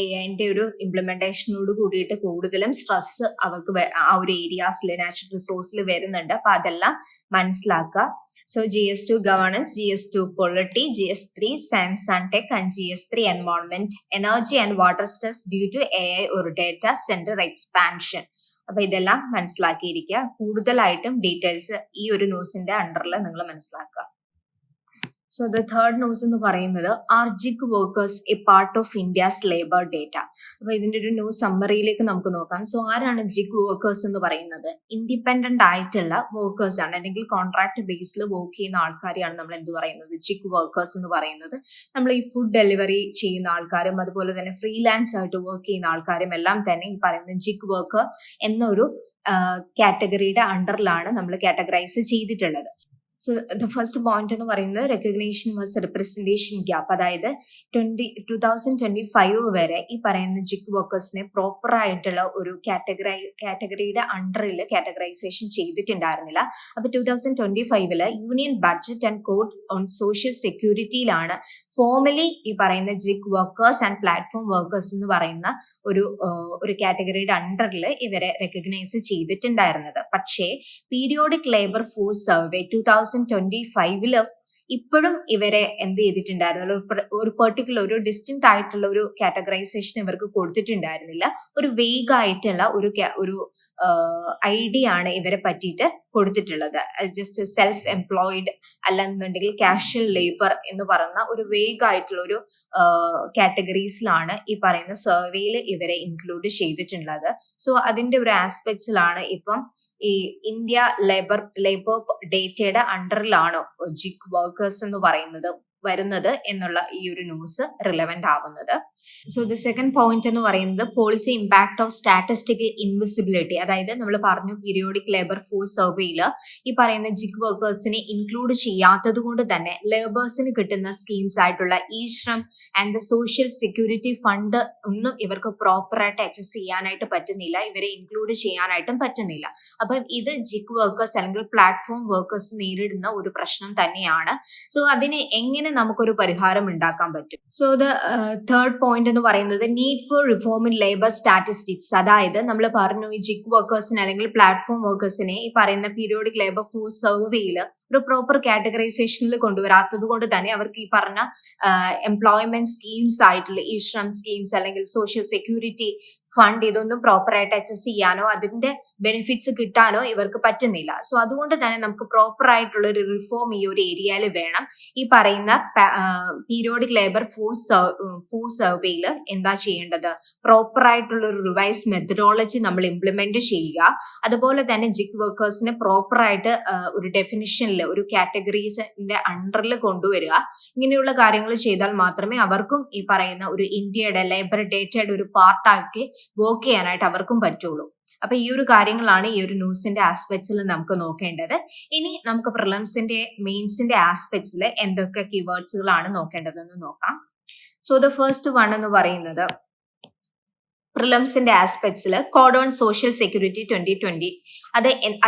AI ഒരു ഇംപ്ലിമെന്റേഷനോട് കൂടിയിട്ട് കൂടുതലും സ്ട്രെസ് അവർക്ക് ആ ഒരു ഏരിയാസിൽ നാച്ചുറൽ റിസോഴ്സിൽ വരുന്നുണ്ട്. അപ്പൊ അതെല്ലാം മനസ്സിലാക്കുക. So GS2 governance, GS2 polity, GS3 science and tech, and GS3 environment, energy and water stress due to AI or data center expansion. അപ്പൊ ഇതെല്ലാം മനസ്സിലാക്കിയിരിക്കുക. കൂടുതലായിട്ടും ഡീറ്റെയിൽസ് ഈ ഒരു ന്യൂസിന്റെ അണ്ടറിൽ നിങ്ങൾ മനസ്സിലാക്കുക. സോ ദ തേർഡ് ന്യൂസ് എന്ന് പറയുന്നത്, are gig workers a part of India's labour data. അപ്പൊ ഇതിന്റെ ഒരു ന്യൂസ് സമ്മറിയിലേക്ക് നമുക്ക് നോക്കാം. സോ ആരാണ് ജിഗ് വർക്കേഴ്സ് എന്ന് പറയുന്നത്? ഇൻഡിപെൻഡന്റ് ആയിട്ടുള്ള വർക്കേഴ്സ് ആണ്, അല്ലെങ്കിൽ കോൺട്രാക്ട് ബേസിൽ വർക്ക് ചെയ്യുന്ന ആൾക്കാരെയാണ് നമ്മൾ എന്ത് പറയുന്നത്? ജിഗ് വർക്കേഴ്സ് എന്ന് പറയുന്നത്. നമ്മൾ ഈ ഫുഡ് ഡെലിവറി ചെയ്യുന്ന ആൾക്കാരും അതുപോലെ തന്നെ ഫ്രീലാൻസ് ആയിട്ട് വർക്ക് ചെയ്യുന്ന ആൾക്കാരും എല്ലാം തന്നെ ഈ പറയുന്ന ജിഗ് വർക്കർ എന്നൊരു കാറ്റഗറിയുടെ അണ്ടറിലാണ് നമ്മൾ കാറ്റഗറൈസ് ചെയ്തിട്ടുള്ളത്. സോ ദ ഫസ്റ്റ് പോയിന്റ് എന്ന് പറയുന്നത് റെക്കഗ്നേഷൻ വേഴ്സ് റെപ്രസെന്റേഷൻ ഗ്യാപ്പ്. അതായത് 2025 വരെ ഈ പറയുന്ന ജിഗ് വർക്കേഴ്സിനെ പ്രോപ്പർ ആയിട്ടുള്ള ഒരു കാറ്റഗറിയുടെ അണ്ടറിൽ കാറ്റഗറൈസേഷൻ ചെയ്തിട്ടുണ്ടായിരുന്നില്ല. അപ്പൊ 2025 union budget and code on social സെക്യൂരിറ്റിയിലാണ് ഫോർമലി ഈ പറയുന്ന gig workers and platform workers എന്ന് പറയുന്ന ഒരു കാറ്റഗറിയുടെ അണ്ടറിൽ ഇവരെ റെക്കഗ്നൈസ് ചെയ്തിട്ടുണ്ടായിരുന്നത്. പക്ഷേ പീരിയോഡിക് ലേബർ ഫോഴ്സ് സർവേ 2025 ഇപ്പോഴും ഇവരെ എന്ത് ചെയ്തിട്ടുണ്ടായിരുന്നില്ല, ഒരു പെർട്ടിക്കുലർ ഒരു ഡിസ്റ്റിൻറ്റ് ആയിട്ടുള്ള ഒരു കാറ്റഗറൈസേഷൻ ഇവർക്ക് കൊടുത്തിട്ടുണ്ടായിരുന്നില്ല. ഒരു വേഗ് ആയിട്ടുള്ള ഒരു ഐഡിയ ആണ് ഇവരെ പറ്റിയിട്ട് കൊടുത്തിട്ടുള്ളത്. ജസ്റ്റ് സെൽഫ് എംപ്ലോയിഡ് അല്ലെന്നുണ്ടെങ്കിൽ കാഷ്വൽ ലേബർ എന്ന് പറയുന്ന ഒരു വേഗ് ആയിട്ടുള്ള ഒരു കാറ്റഗറീസിലാണ് ഈ പറയുന്ന സർവേയിൽ ഇവരെ ഇൻക്ലൂഡ് ചെയ്തിട്ടുള്ളത്. സോ അതിന്റെ ഒരു ആസ്പെക്ട്സിലാണ് ഇപ്പം ഈ ഇന്ത്യ ലേബർ ഡേറ്റയുടെ അണ്ടറിലാണോ ജിഗ് വർക്കേഴ്സ് എന്ന് പറയുന്നത് വരുന്നത് എന്നുള്ള ഈ ഒരു ന്യൂസ് റിലവന്റ് ആവുന്നത്. സോ ദ സെക്കൻഡ് പോയിന്റ് എന്ന് പറയുന്നത് policy impact of statistical invisibility. അതായത് നമ്മൾ പറഞ്ഞു പീരിയോഡിക് ലേബർ ഫോഴ്സ് സർവേയിൽ ഈ പറയുന്ന ജിഗ് വർക്കേഴ്സിനെ ഇൻക്ലൂഡ് ചെയ്യാത്തത് കൊണ്ട് തന്നെ ലേബേഴ്സിന് കിട്ടുന്ന സ്കീംസ് ആയിട്ടുള്ള E Shram and the social security fund ഒന്നും ഇവർക്ക് പ്രോപ്പറായിട്ട് ആക്സസ് ചെയ്യാനായിട്ട് പറ്റുന്നില്ല, ഇവരെ ഇൻക്ലൂഡ് ചെയ്യാനായിട്ടും പറ്റുന്നില്ല. അപ്പം ഇത് ജിഗ് വർക്കേഴ്സ് അല്ലെങ്കിൽ പ്ലാറ്റ്ഫോം വർക്കേഴ്സ് നേരിടുന്ന ഒരു പ്രശ്നം തന്നെയാണ്. സോ അതിന് എങ്ങനെ നമുക്കൊരു പരിഹാരം ഉണ്ടാക്കാൻ പറ്റും? സോ ദ തേർഡ് പോയിന്റ് എന്ന് പറയുന്നത് need for reform in labour statistics. അതായത് നമ്മൾ പറഞ്ഞു ഈ ജിഗ് വർക്കേഴ്സിനെ അല്ലെങ്കിൽ പ്ലാറ്റ്ഫോം വർക്കേഴ്സിനെ ഈ പറയുന്ന പീരിയോഡിക് ലേബർ ഫോഴ്സ് സർവേയിൽ ഒരു പ്രോപ്പർ കാറ്റഗറൈസേഷനിൽ കൊണ്ടുവരാത്തത് കൊണ്ട് തന്നെ അവർക്ക് ഈ പറഞ്ഞ എംപ്ലോയ്മെന്റ് സ്കീംസ് ആയിട്ടുള്ള ഈ ശ്രം സ്കീംസ് അല്ലെങ്കിൽ സോഷ്യൽ സെക്യൂരിറ്റി ഫണ്ട് ഇതൊന്നും പ്രോപ്പറായിട്ട് ആക്സസ് ചെയ്യാനോ അതിന്റെ ബെനിഫിറ്റ്സ് കിട്ടാനോ ഇവർക്ക് പറ്റുന്നില്ല. സോ അതുകൊണ്ട് തന്നെ നമുക്ക് പ്രോപ്പർ ആയിട്ടുള്ള ഒരു റിഫോം ഈ ഒരു ഏരിയയിൽ വേണം. ഈ പറയുന്ന പീരിയോഡിക് ലേബർ ഫോഴ്സ് സർവേയിൽ എന്താ ചെയ്യേണ്ടത്? പ്രോപ്പർ ആയിട്ടുള്ള ഒരു റിവൈസ് മെത്തഡോളജി നമ്മൾ ഇംപ്ലിമെന്റ് ചെയ്യുക. അതുപോലെ തന്നെ ജിഗ് വർക്കേഴ്സിനെ പ്രോപ്പർ ആയിട്ട് ഒരു ഡെഫിനിഷനിൽ ഒരു കാറ്റഗറീസിന്റെ അണ്ടറിൽ കൊണ്ടുവരിക. ഇങ്ങനെയുള്ള കാര്യങ്ങൾ ചെയ്താൽ മാത്രമേ അവർക്കും ഈ പറയുന്ന ഒരു ഇന്ത്യയുടെ ലേബർ ഡേറ്റയുടെ ഒരു പാർട്ടാക്കി വർക്ക് ചെയ്യാനായിട്ട് അവർക്കും പറ്റുള്ളൂ. അപ്പൊ ഈ ഒരു കാര്യങ്ങളാണ് ഈ ഒരു ന്യൂസിന്റെ ആസ്പെക്ട്സിൽ നമുക്ക് നോക്കേണ്ടത്. ഇനി നമുക്ക് പ്രിലിംസിന്റെ മെയിൻസിന്റെ ആസ്പെക്ട്സിൽ എന്തൊക്കെ കീവേഡ്സുകളാണ് നോക്കേണ്ടതെന്ന് നോക്കാം. സോ ദ ഫസ്റ്റ് വൺ എന്ന് പറയുന്നത് പ്രിലിംസിന്റെ ആസ്പെക്ട്സിൽ കോഡ് ഓൺ സോഷ്യൽ സെക്യൂരിറ്റി 2020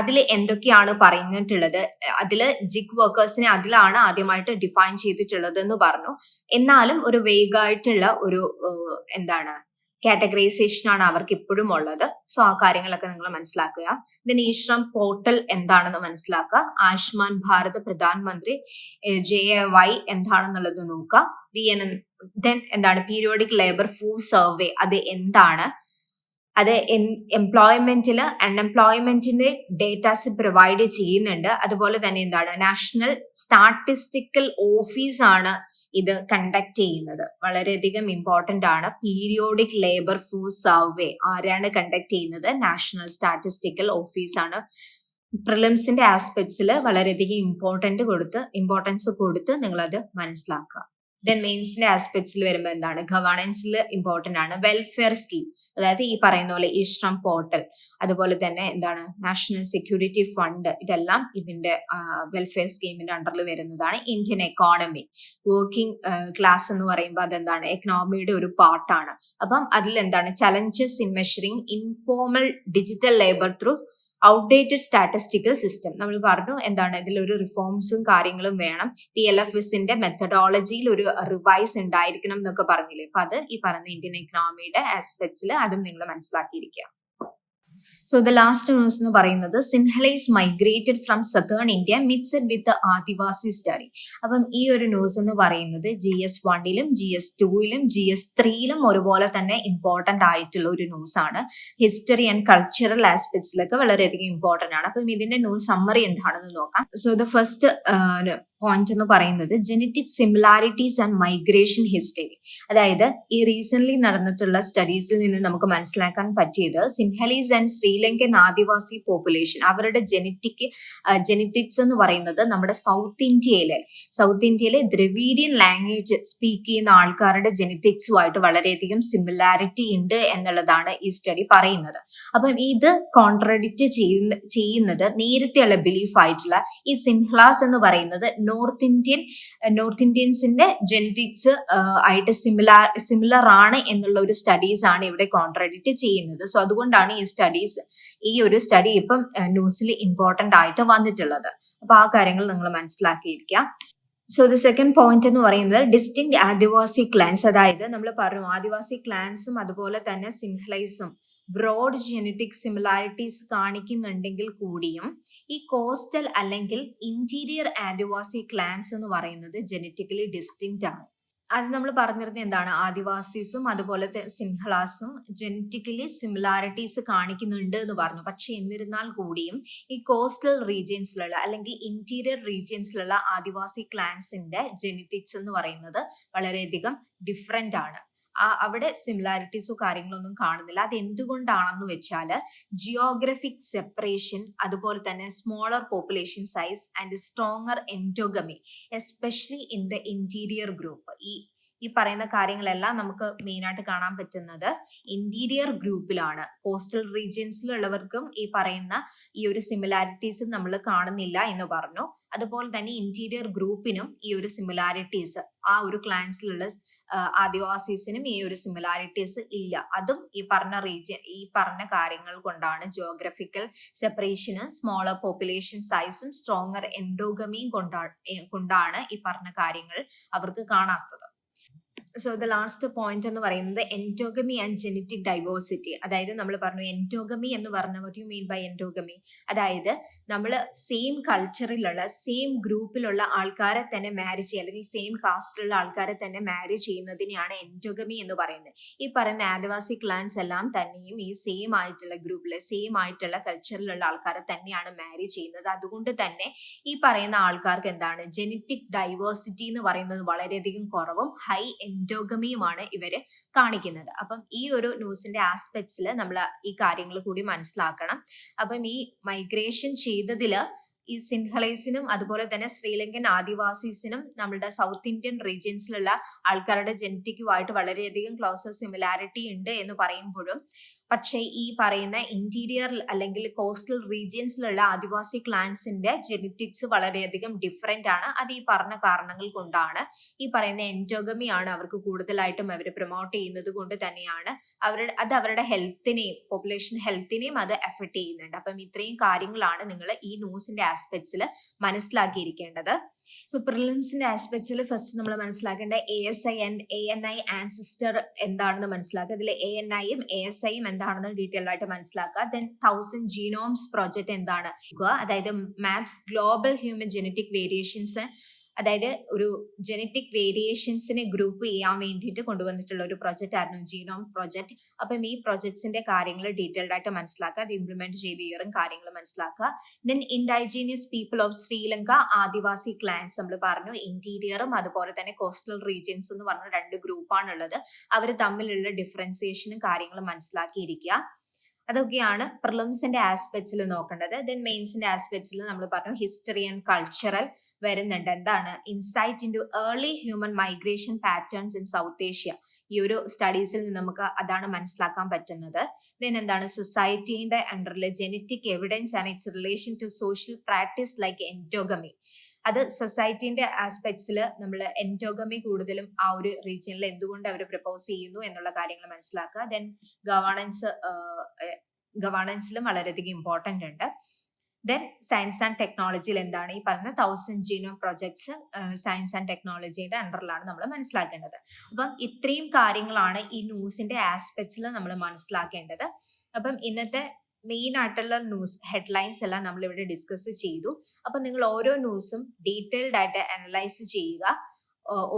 അതിൽ എന്തൊക്കെയാണ് പറഞ്ഞിട്ടുള്ളത്? അതിൽ ജിഗ് വർക്കേഴ്സിനെ അതിലാണ് ആദ്യമായിട്ട് ഡിഫൈൻ ചെയ്തിട്ടുള്ളത് എന്ന് പറഞ്ഞു. എന്നാലും ഒരു വേഗമായിട്ടുള്ള ഒരു കാറ്റഗറൈസേഷൻ ആണ് അവർക്ക് ഇപ്പോഴും ഉള്ളത്. സോ ആ കാര്യങ്ങളൊക്കെ നിങ്ങൾ മനസ്സിലാക്കുക. ഇതിന് ഈ ശ്രം പോർട്ടൽ എന്താണെന്ന് മനസ്സിലാക്കുക. ആയുഷ്മാൻ ഭാരത് പ്രധാനമന്ത്രി JAY എന്താണെന്നുള്ളത് നോക്കുക. ദെൻ എന്താണ് പീരിയോഡിക് ലേബർ ഫോഴ്സ് സർവേ, അത് എന്താണ്? അത് എംപ്ലോയ്മെന്റില് അൺഎംപ്ലോയ്മെന്റിന്റെ ഡേറ്റാസ് പ്രൊവൈഡ് ചെയ്യുന്നുണ്ട്. അതുപോലെ തന്നെ എന്താണ് നാഷണൽ സ്റ്റാറ്റിസ്റ്റിക്കൽ ഓഫീസ് ആണ് ഇത് കണ്ടക്ട് ചെയ്യുന്നത്. വളരെയധികം ഇമ്പോർട്ടന്റ് ആണ്. പീരിയോഡിക് ലേബർ ഫോഴ്സ് സർവേ ആരാണ് കണ്ടക്ട് ചെയ്യുന്നത്? നാഷണൽ സ്റ്റാറ്റിസ്റ്റിക്കൽ ഓഫീസ് ആണ്. പ്രിലിംസിന്റെ ആസ്പെക്ട്സിൽ വളരെയധികം ഇമ്പോർട്ടൻസ് കൊടുത്ത് നിങ്ങൾ അത് മനസ്സിലാക്കുക. ദെൻ മെയിൻസിന്റെ ആസ്പെക്ട്സിൽ വരുമ്പോൾ എന്താണ്, ഗവേണൻസിൽ ഇമ്പോർട്ടന്റ് ആണ്. വെൽഫെയർ സ്കീം, അതായത് ഈ പറയുന്ന പോലെ ഇഷ്ടം പോർട്ടൽ, അതുപോലെ തന്നെ എന്താണ് നാഷണൽ സെക്യൂരിറ്റി ഫണ്ട്, ഇതെല്ലാം ഇതിന്റെ വെൽഫെയർ സ്കീമിന്റെ അണ്ടറിൽ വരുന്നതാണ്. ഇന്ത്യൻ എക്കോണമി, വർക്കിംഗ് ക്ലാസ് എന്ന് പറയുമ്പോൾ അതെന്താണ്, എക്കണോമിയുടെ ഒരു പാർട്ടാണ്. അപ്പം അതിൽ എന്താണ്, challenges in measuring informal digital labour through outdated statistical system. നമ്മൾ പറഞ്ഞു എന്താണ്, ഇതിലൊരു റിഫോംസും കാര്യങ്ങളും വേണം. TLFSന്റെ മെത്തഡോളജിയിൽ ഒരു റിവൈസ് ഉണ്ടായിരിക്കണം എന്നൊക്കെ പറഞ്ഞില്ലേ. അപ്പൊ അത് ഈ പറഞ്ഞ ഇന്ത്യൻ എക്കണോമിയുടെ ആസ്പെക്ട്സിൽ അതും നിങ്ങൾ മനസ്സിലാക്കിയിരിക്കുക. സോ ദ ലാസ്റ്റ് ന്യൂസ് എന്ന് പറയുന്നത് Sinhalese migrated from southern India mixed with adivasi study. അപ്പം ഈ ഒരു ന്യൂസ് എന്ന് പറയുന്നത് GS1 GS2 GS3 ഒരുപോലെ തന്നെ ഇമ്പോർട്ടന്റ് ആയിട്ടുള്ള ഒരു ന്യൂസ് ആണ്. ഹിസ്റ്ററി ആൻഡ് കൾച്ചറൽ ആസ്പെക്ട്സിലൊക്കെ വളരെയധികം ഇമ്പോർട്ടന്റ് ആണ്. അപ്പം ഇതിന്റെ ന്യൂസ് സമ്മറി എന്താണെന്ന് നോക്കാം. സോ ദ ഫസ്റ്റ് പോയിന്റ് എന്ന് പറയുന്നത് genetic similarities and migration history. അതായത് ഈ റീസെന്റ് നടന്നിട്ടുള്ള സ്റ്റഡീസിൽ നിന്ന് നമുക്ക് മനസ്സിലാക്കാൻ പറ്റിയത് സിൻഹലീസ് ആൻഡ് ശ്രീലങ്കൻ ആദിവാസി പോപ്പുലേഷൻ അവരുടെ ജെനറ്റിക്സ് എന്ന് പറയുന്നത് നമ്മുടെ സൗത്ത് ഇന്ത്യയിലെ ദ്രവീഡിയൻ ലാംഗ്വേജ് സ്പീക്ക് ചെയ്യുന്ന ആൾക്കാരുടെ ജെനറ്റിക്സുമായിട്ട് വളരെയധികം സിമിലാരിറ്റി ഉണ്ട് എന്നുള്ളതാണ് ഈ സ്റ്റഡി പറയുന്നത്. അപ്പം ഇത് കോൺട്രഡിക്റ്റ് ചെയ്യുന്നത് നേരത്തെയുള്ള ബിലീഫ് ആയിട്ടുള്ള ഈ സിൻഹ്ലാസ് എന്ന് പറയുന്നത് നോർത്ത് ഇന്ത്യൻസിന്റെ ജെനറ്റിക്സ് ആയിട്ട് സിമിലർ ആണ് എന്നുള്ള ഒരു സ്റ്റഡീസ് ആണ് ഇവിടെ കോൺട്രഡിക്റ്റ് ചെയ്യുന്നത്. സോ അതുകൊണ്ടാണ് ഈ ഒരു സ്റ്റഡി ഇപ്പം ന്യൂസിൽ ഇമ്പോർട്ടന്റ് ആയിട്ട് വന്നിട്ടുള്ളത്. അപ്പൊ ആ കാര്യങ്ങൾ നിങ്ങൾ മനസ്സിലാക്കിയിരിക്കാം. സോ ദ സെക്കൻഡ് പോയിന്റ് എന്ന് പറയുന്നത് ഡിസ്റ്റിങ് ആദിവാസി ക്ലാൻസ്. അതായത് നമ്മൾ പറഞ്ഞു ആദിവാസി ക്ലാൻസും അതുപോലെ തന്നെ സിൻഹ്ലൈസും ബ്രോഡ് ജെനറ്റിക് സിമിലാരിറ്റീസ് കാണിക്കുന്നുണ്ടെങ്കിൽ കൂടിയും ഈ കോസ്റ്റൽ അല്ലെങ്കിൽ ഇന്റീരിയർ ആദിവാസി ക്ലാൻസ് എന്ന് പറയുന്നത് ജെനറ്റിക്കലി ഡിസ്റ്റിങ്ക്റ്റ് ആണ്. അത് നമ്മൾ പറഞ്ഞിരുന്നത് എന്താണ്, ആദിവാസീസും അതുപോലെ സിൻഹ്ലാസും ജെനറ്റിക്കലി സിമിലാരിറ്റീസ് കാണിക്കുന്നുണ്ട് എന്ന് പറഞ്ഞു. പക്ഷെ എന്നിരുന്നാൽ കൂടിയും ഈ കോസ്റ്റൽ റീജിയൻസിലുള്ള അല്ലെങ്കിൽ ഇന്റീരിയർ റീജിയൻസിലുള്ള ആദിവാസി ക്ലാൻസിന്റെ ജെനറ്റിക്സ് എന്ന് പറയുന്നത് വളരെയധികം ഡിഫറെന്റ് ആണ്. അവിടെ സിമിലാരിറ്റീസോ കാര്യങ്ങളൊന്നും കാണുന്നില്ല. അത് എന്തുകൊണ്ടാണെന്ന് വെച്ചാൽ ജിയോഗ്രഫിക് സെപ്പറേഷൻ, അതുപോലെ തന്നെ smaller population size and stronger endogamy especially in the interior group. ഈ പറയുന്ന കാര്യങ്ങളെല്ലാം നമുക്ക് മെയിൻ ആയിട്ട് കാണാൻ പറ്റുന്നത് ഇന്റീരിയർ ഗ്രൂപ്പിലാണ്. കോസ്റ്റൽ റീജിയൻസിലുള്ളവർക്കും ഈ പറയുന്ന ഈ ഒരു സിമിലാരിറ്റീസ് നമ്മൾ കാണുന്നില്ല എന്ന് പറഞ്ഞു. അതുപോലെ തന്നെ ഇന്റീരിയർ ഗ്രൂപ്പിനും ഈ ഒരു സിമിലാരിറ്റീസ്, ആ ഒരു ക്ലാൻസിലുള്ള ആദിവാസീസിനും ഈ ഒരു സിമിലാരിറ്റീസ് ഇല്ല. അതും ഈ പറഞ്ഞ കാര്യങ്ങൾ കൊണ്ടാണ്, ജിയോഗ്രഫിക്കൽ സെപ്പറേഷനും സ്മോളർ പോപ്പുലേഷൻ സൈസും സ്ട്രോങ്ങർ എൻഡോഗമിയും കൊണ്ടാണ് ഈ പറഞ്ഞ കാര്യങ്ങൾ അവർക്ക് കാണാത്തത്. സോ ദ ലാസ്റ്റ് പോയിന്റ് എന്ന് പറയുന്നത് എൻഡോഗമി ആൻഡ് ജെനറ്റിക് ഡൈവേഴ്സിറ്റി. അതായത് നമ്മൾ പറഞ്ഞു എൻഡോഗമി എന്ന് പറഞ്ഞ what you mean by endogamy, അതായത് നമ്മൾ സെയിം കൾച്ചറിലുള്ള സെയിം ഗ്രൂപ്പിലുള്ള ആൾക്കാരെ തന്നെ മാരി ചെയ്യുക, അല്ലെങ്കിൽ സെയിം കാസ്റ്റിലുള്ള ആൾക്കാരെ തന്നെ മാരി ചെയ്യുന്നതിനെയാണ് എൻഡോഗമി എന്ന് പറയുന്നത്. ഈ പറയുന്ന ആദിവാസി ക്ലാൻസ് എല്ലാം തന്നെയും ഈ സെയിം ആയിട്ടുള്ള ഗ്രൂപ്പിലെ സെയിം ആയിട്ടുള്ള കൾച്ചറിലുള്ള ആൾക്കാരെ തന്നെയാണ് മാരി ചെയ്യുന്നത്. അതുകൊണ്ട് തന്നെ ഈ പറയുന്ന ആൾക്കാർക്ക് എന്താണ്, ജെനറ്റിക് ഡൈവേഴ്സിറ്റി എന്ന് പറയുന്നത് വളരെയധികം കുറവും ഹൈ എൻഡോഗമിയുമാണ് ഇവര് കാണിക്കുന്നത്. അപ്പം ഈ ഒരു ന്യൂസിന്റെ ആസ്പെക്ട്സിൽ നമ്മൾ ഈ കാര്യങ്ങൾ കൂടി മനസ്സിലാക്കണം. അപ്പം ഈ മൈഗ്രേഷൻ ചെയ്തതില് ഈ സിൻഹലൈസിനും അതുപോലെ തന്നെ ശ്രീലങ്കൻ ആദിവാസീസിനും നമ്മുടെ സൗത്ത് ഇന്ത്യൻ റീജിയൻസിലുള്ള ആൾക്കാരുടെ ജെനറ്റിക്കുമായിട്ട് വളരെയധികം ക്ലോസർ സിമിലാരിറ്റി ഉണ്ട് എന്ന് പറയുമ്പോഴും പക്ഷേ ഈ പറയുന്ന ഇന്റീരിയർ അല്ലെങ്കിൽ കോസ്റ്റൽ റീജിയൻസിലുള്ള ആദിവാസി ക്ലാൻസിന്റെ ജെനറ്റിക്സ് വളരെയധികം ഡിഫറെന്റ് ആണ്. അത് ഈ പറഞ്ഞ കാരണങ്ങൾ കൊണ്ടാണ്. ഈ പറയുന്ന എൻഡോഗമി ആണ് അവർക്ക് കൂടുതലായിട്ടും അവർ പ്രൊമോട്ട് ചെയ്യുന്നത് കൊണ്ട് തന്നെയാണ് അത് അവരുടെ ഹെൽത്തിനെയും പോപ്പുലേഷൻ ഹെൽത്തിനെയും അത് എഫക്ട് ചെയ്യുന്നുണ്ട്. അപ്പം ഇത്രയും കാര്യങ്ങളാണ് നിങ്ങൾ ഈ ന്യൂസിന്റെ ആസ്പെക്ട്സിൽ മനസ്സിലാക്കിയിരിക്കേണ്ടത്. സോ പ്രിലിംസിന്റെ ആസ്പെക്ട്സിൽ ഫസ്റ്റ് നമ്മൾ മനസ്സിലാക്കേണ്ട ASI ആൻഡ് ANI ആൻസിസ്റ്റർ എന്താണെന്ന് മനസ്സിലാക്കുക. ഇതിൽ ANIയും ASIയും എന്താണെന്ന് ഡീറ്റെയിൽ ആയിട്ട് മനസ്സിലാക്കുക. ദെൻ 1000 ജീനോംസ് പ്രോജക്റ്റ് എന്താണ്, അതായത് maps global human genetic variations, അതായത് ഒരു ജെനറ്റിക് വേരിയേഷൻസിനെ ഗ്രൂപ്പ് ചെയ്യാൻ വേണ്ടിയിട്ട് കൊണ്ടുവന്നിട്ടുള്ള ഒരു പ്രൊജക്റ്റ് ആയിരുന്നു ജീനോം പ്രൊജക്ട്. അപ്പം ഈ പ്രൊജക്ട്സിന്റെ കാര്യങ്ങൾ ഡീറ്റെയിൽഡ് ആയിട്ട് മനസ്സിലാക്കുക, അത് ഇംപ്ലിമെന്റ് ചെയ്ത ഇയറും കാര്യങ്ങൾ മനസ്സിലാക്കുക. Then ഇൻഡൈജീനിയസ് people of Sri Lanka Adivasi clans നമ്മൾ പറഞ്ഞു, ഇന്റീരിയറും അതുപോലെ തന്നെ കോസ്റ്റൽ റീജിയൻസ് എന്ന് പറഞ്ഞ 2 ഗ്രൂപ്പാണുള്ളത്. അവർ തമ്മിലുള്ള ഡിഫറൻസിയേഷനും കാര്യങ്ങളും മനസ്സിലാക്കിയിരിക്കുക. അതൊക്കെയാണ് പ്രിലിംസിന്റെ ആസ്പെക്ട്സിൽ നോക്കേണ്ടത്. ദെൻ മെയിൻസിന്റെ ആസ്പെക്ട്സിൽ നമ്മൾ പറഞ്ഞു ഹിസ്റ്ററി ആൻഡ് കൾച്ചറൽ വരുന്നുണ്ട്. എന്താണ് insight in to early human migration patterns in South Asia. ഈ ഒരു സ്റ്റഡീസിൽ നിന്ന് നമുക്ക് അതാണ് മനസ്സിലാക്കാൻ പറ്റുന്നത്. ദെൻ എന്താണ് സൊസൈറ്റിയുടെ അണ്ടറിൽ genetic evidence and its relation to social practice like endogamy. അത് സൊസൈറ്റിന്റെ ആസ്പെക്ട്സിൽ നമ്മൾ എൻഡോഗമി കൂടുതലും ആ ഒരു റീജിയനിൽ എന്തുകൊണ്ട് അവർ പ്രപ്പോസ് ചെയ്യുന്നു എന്നുള്ള കാര്യങ്ങൾ മനസ്സിലാക്കുക. ദെൻ ഗവേണൻസിലും വളരെയധികം ഇമ്പോർട്ടന്റ് ഉണ്ട്. ദെൻ സയൻസ് ആൻഡ് ടെക്നോളജിയിൽ എന്താണ് ഈ പറഞ്ഞ 1000 ജീനോം പ്രൊജക്ട്സ് സയൻസ് ആൻഡ് ടെക്നോളജിയുടെ അണ്ടറിലാണ് നമ്മൾ മനസ്സിലാക്കേണ്ടത്. അപ്പം ഇത്രയും കാര്യങ്ങളാണ് ഈ ന്യൂസിന്റെ ആസ്പെക്ട്സിൽ നമ്മൾ മനസ്സിലാക്കേണ്ടത്. അപ്പം ഇന്നത്തെ മെയിൻ ആയിട്ടുള്ള ന്യൂസ് ഹെഡ്ലൈൻസ് എല്ലാം നമ്മൾ ഇവിടെ ഡിസ്കസ് ചെയ്തു. അപ്പൊ നിങ്ങൾ ഓരോ ന്യൂസും ഡീറ്റെയിൽഡ് ആയിട്ട് അനലൈസ് ചെയ്യുക.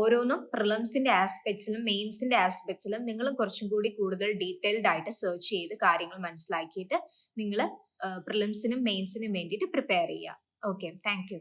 ഓരോന്നും പ്രിലിംസിന്റെ ആസ്പെക്ട്സിലും മെയിൻസിന്റെ ആസ്പെക്ട്സിലും നിങ്ങൾ കുറച്ചും കൂടി കൂടുതൽ ഡീറ്റെയിൽഡ് ആയിട്ട് സെർച്ച് ചെയ്ത് കാര്യങ്ങൾ മനസ്സിലാക്കിയിട്ട് നിങ്ങൾ പ്രിലിംസിനും മെയിൻസിനും വേണ്ടിയിട്ട് പ്രിപ്പയർ ചെയ്യുക. Okay, thank you.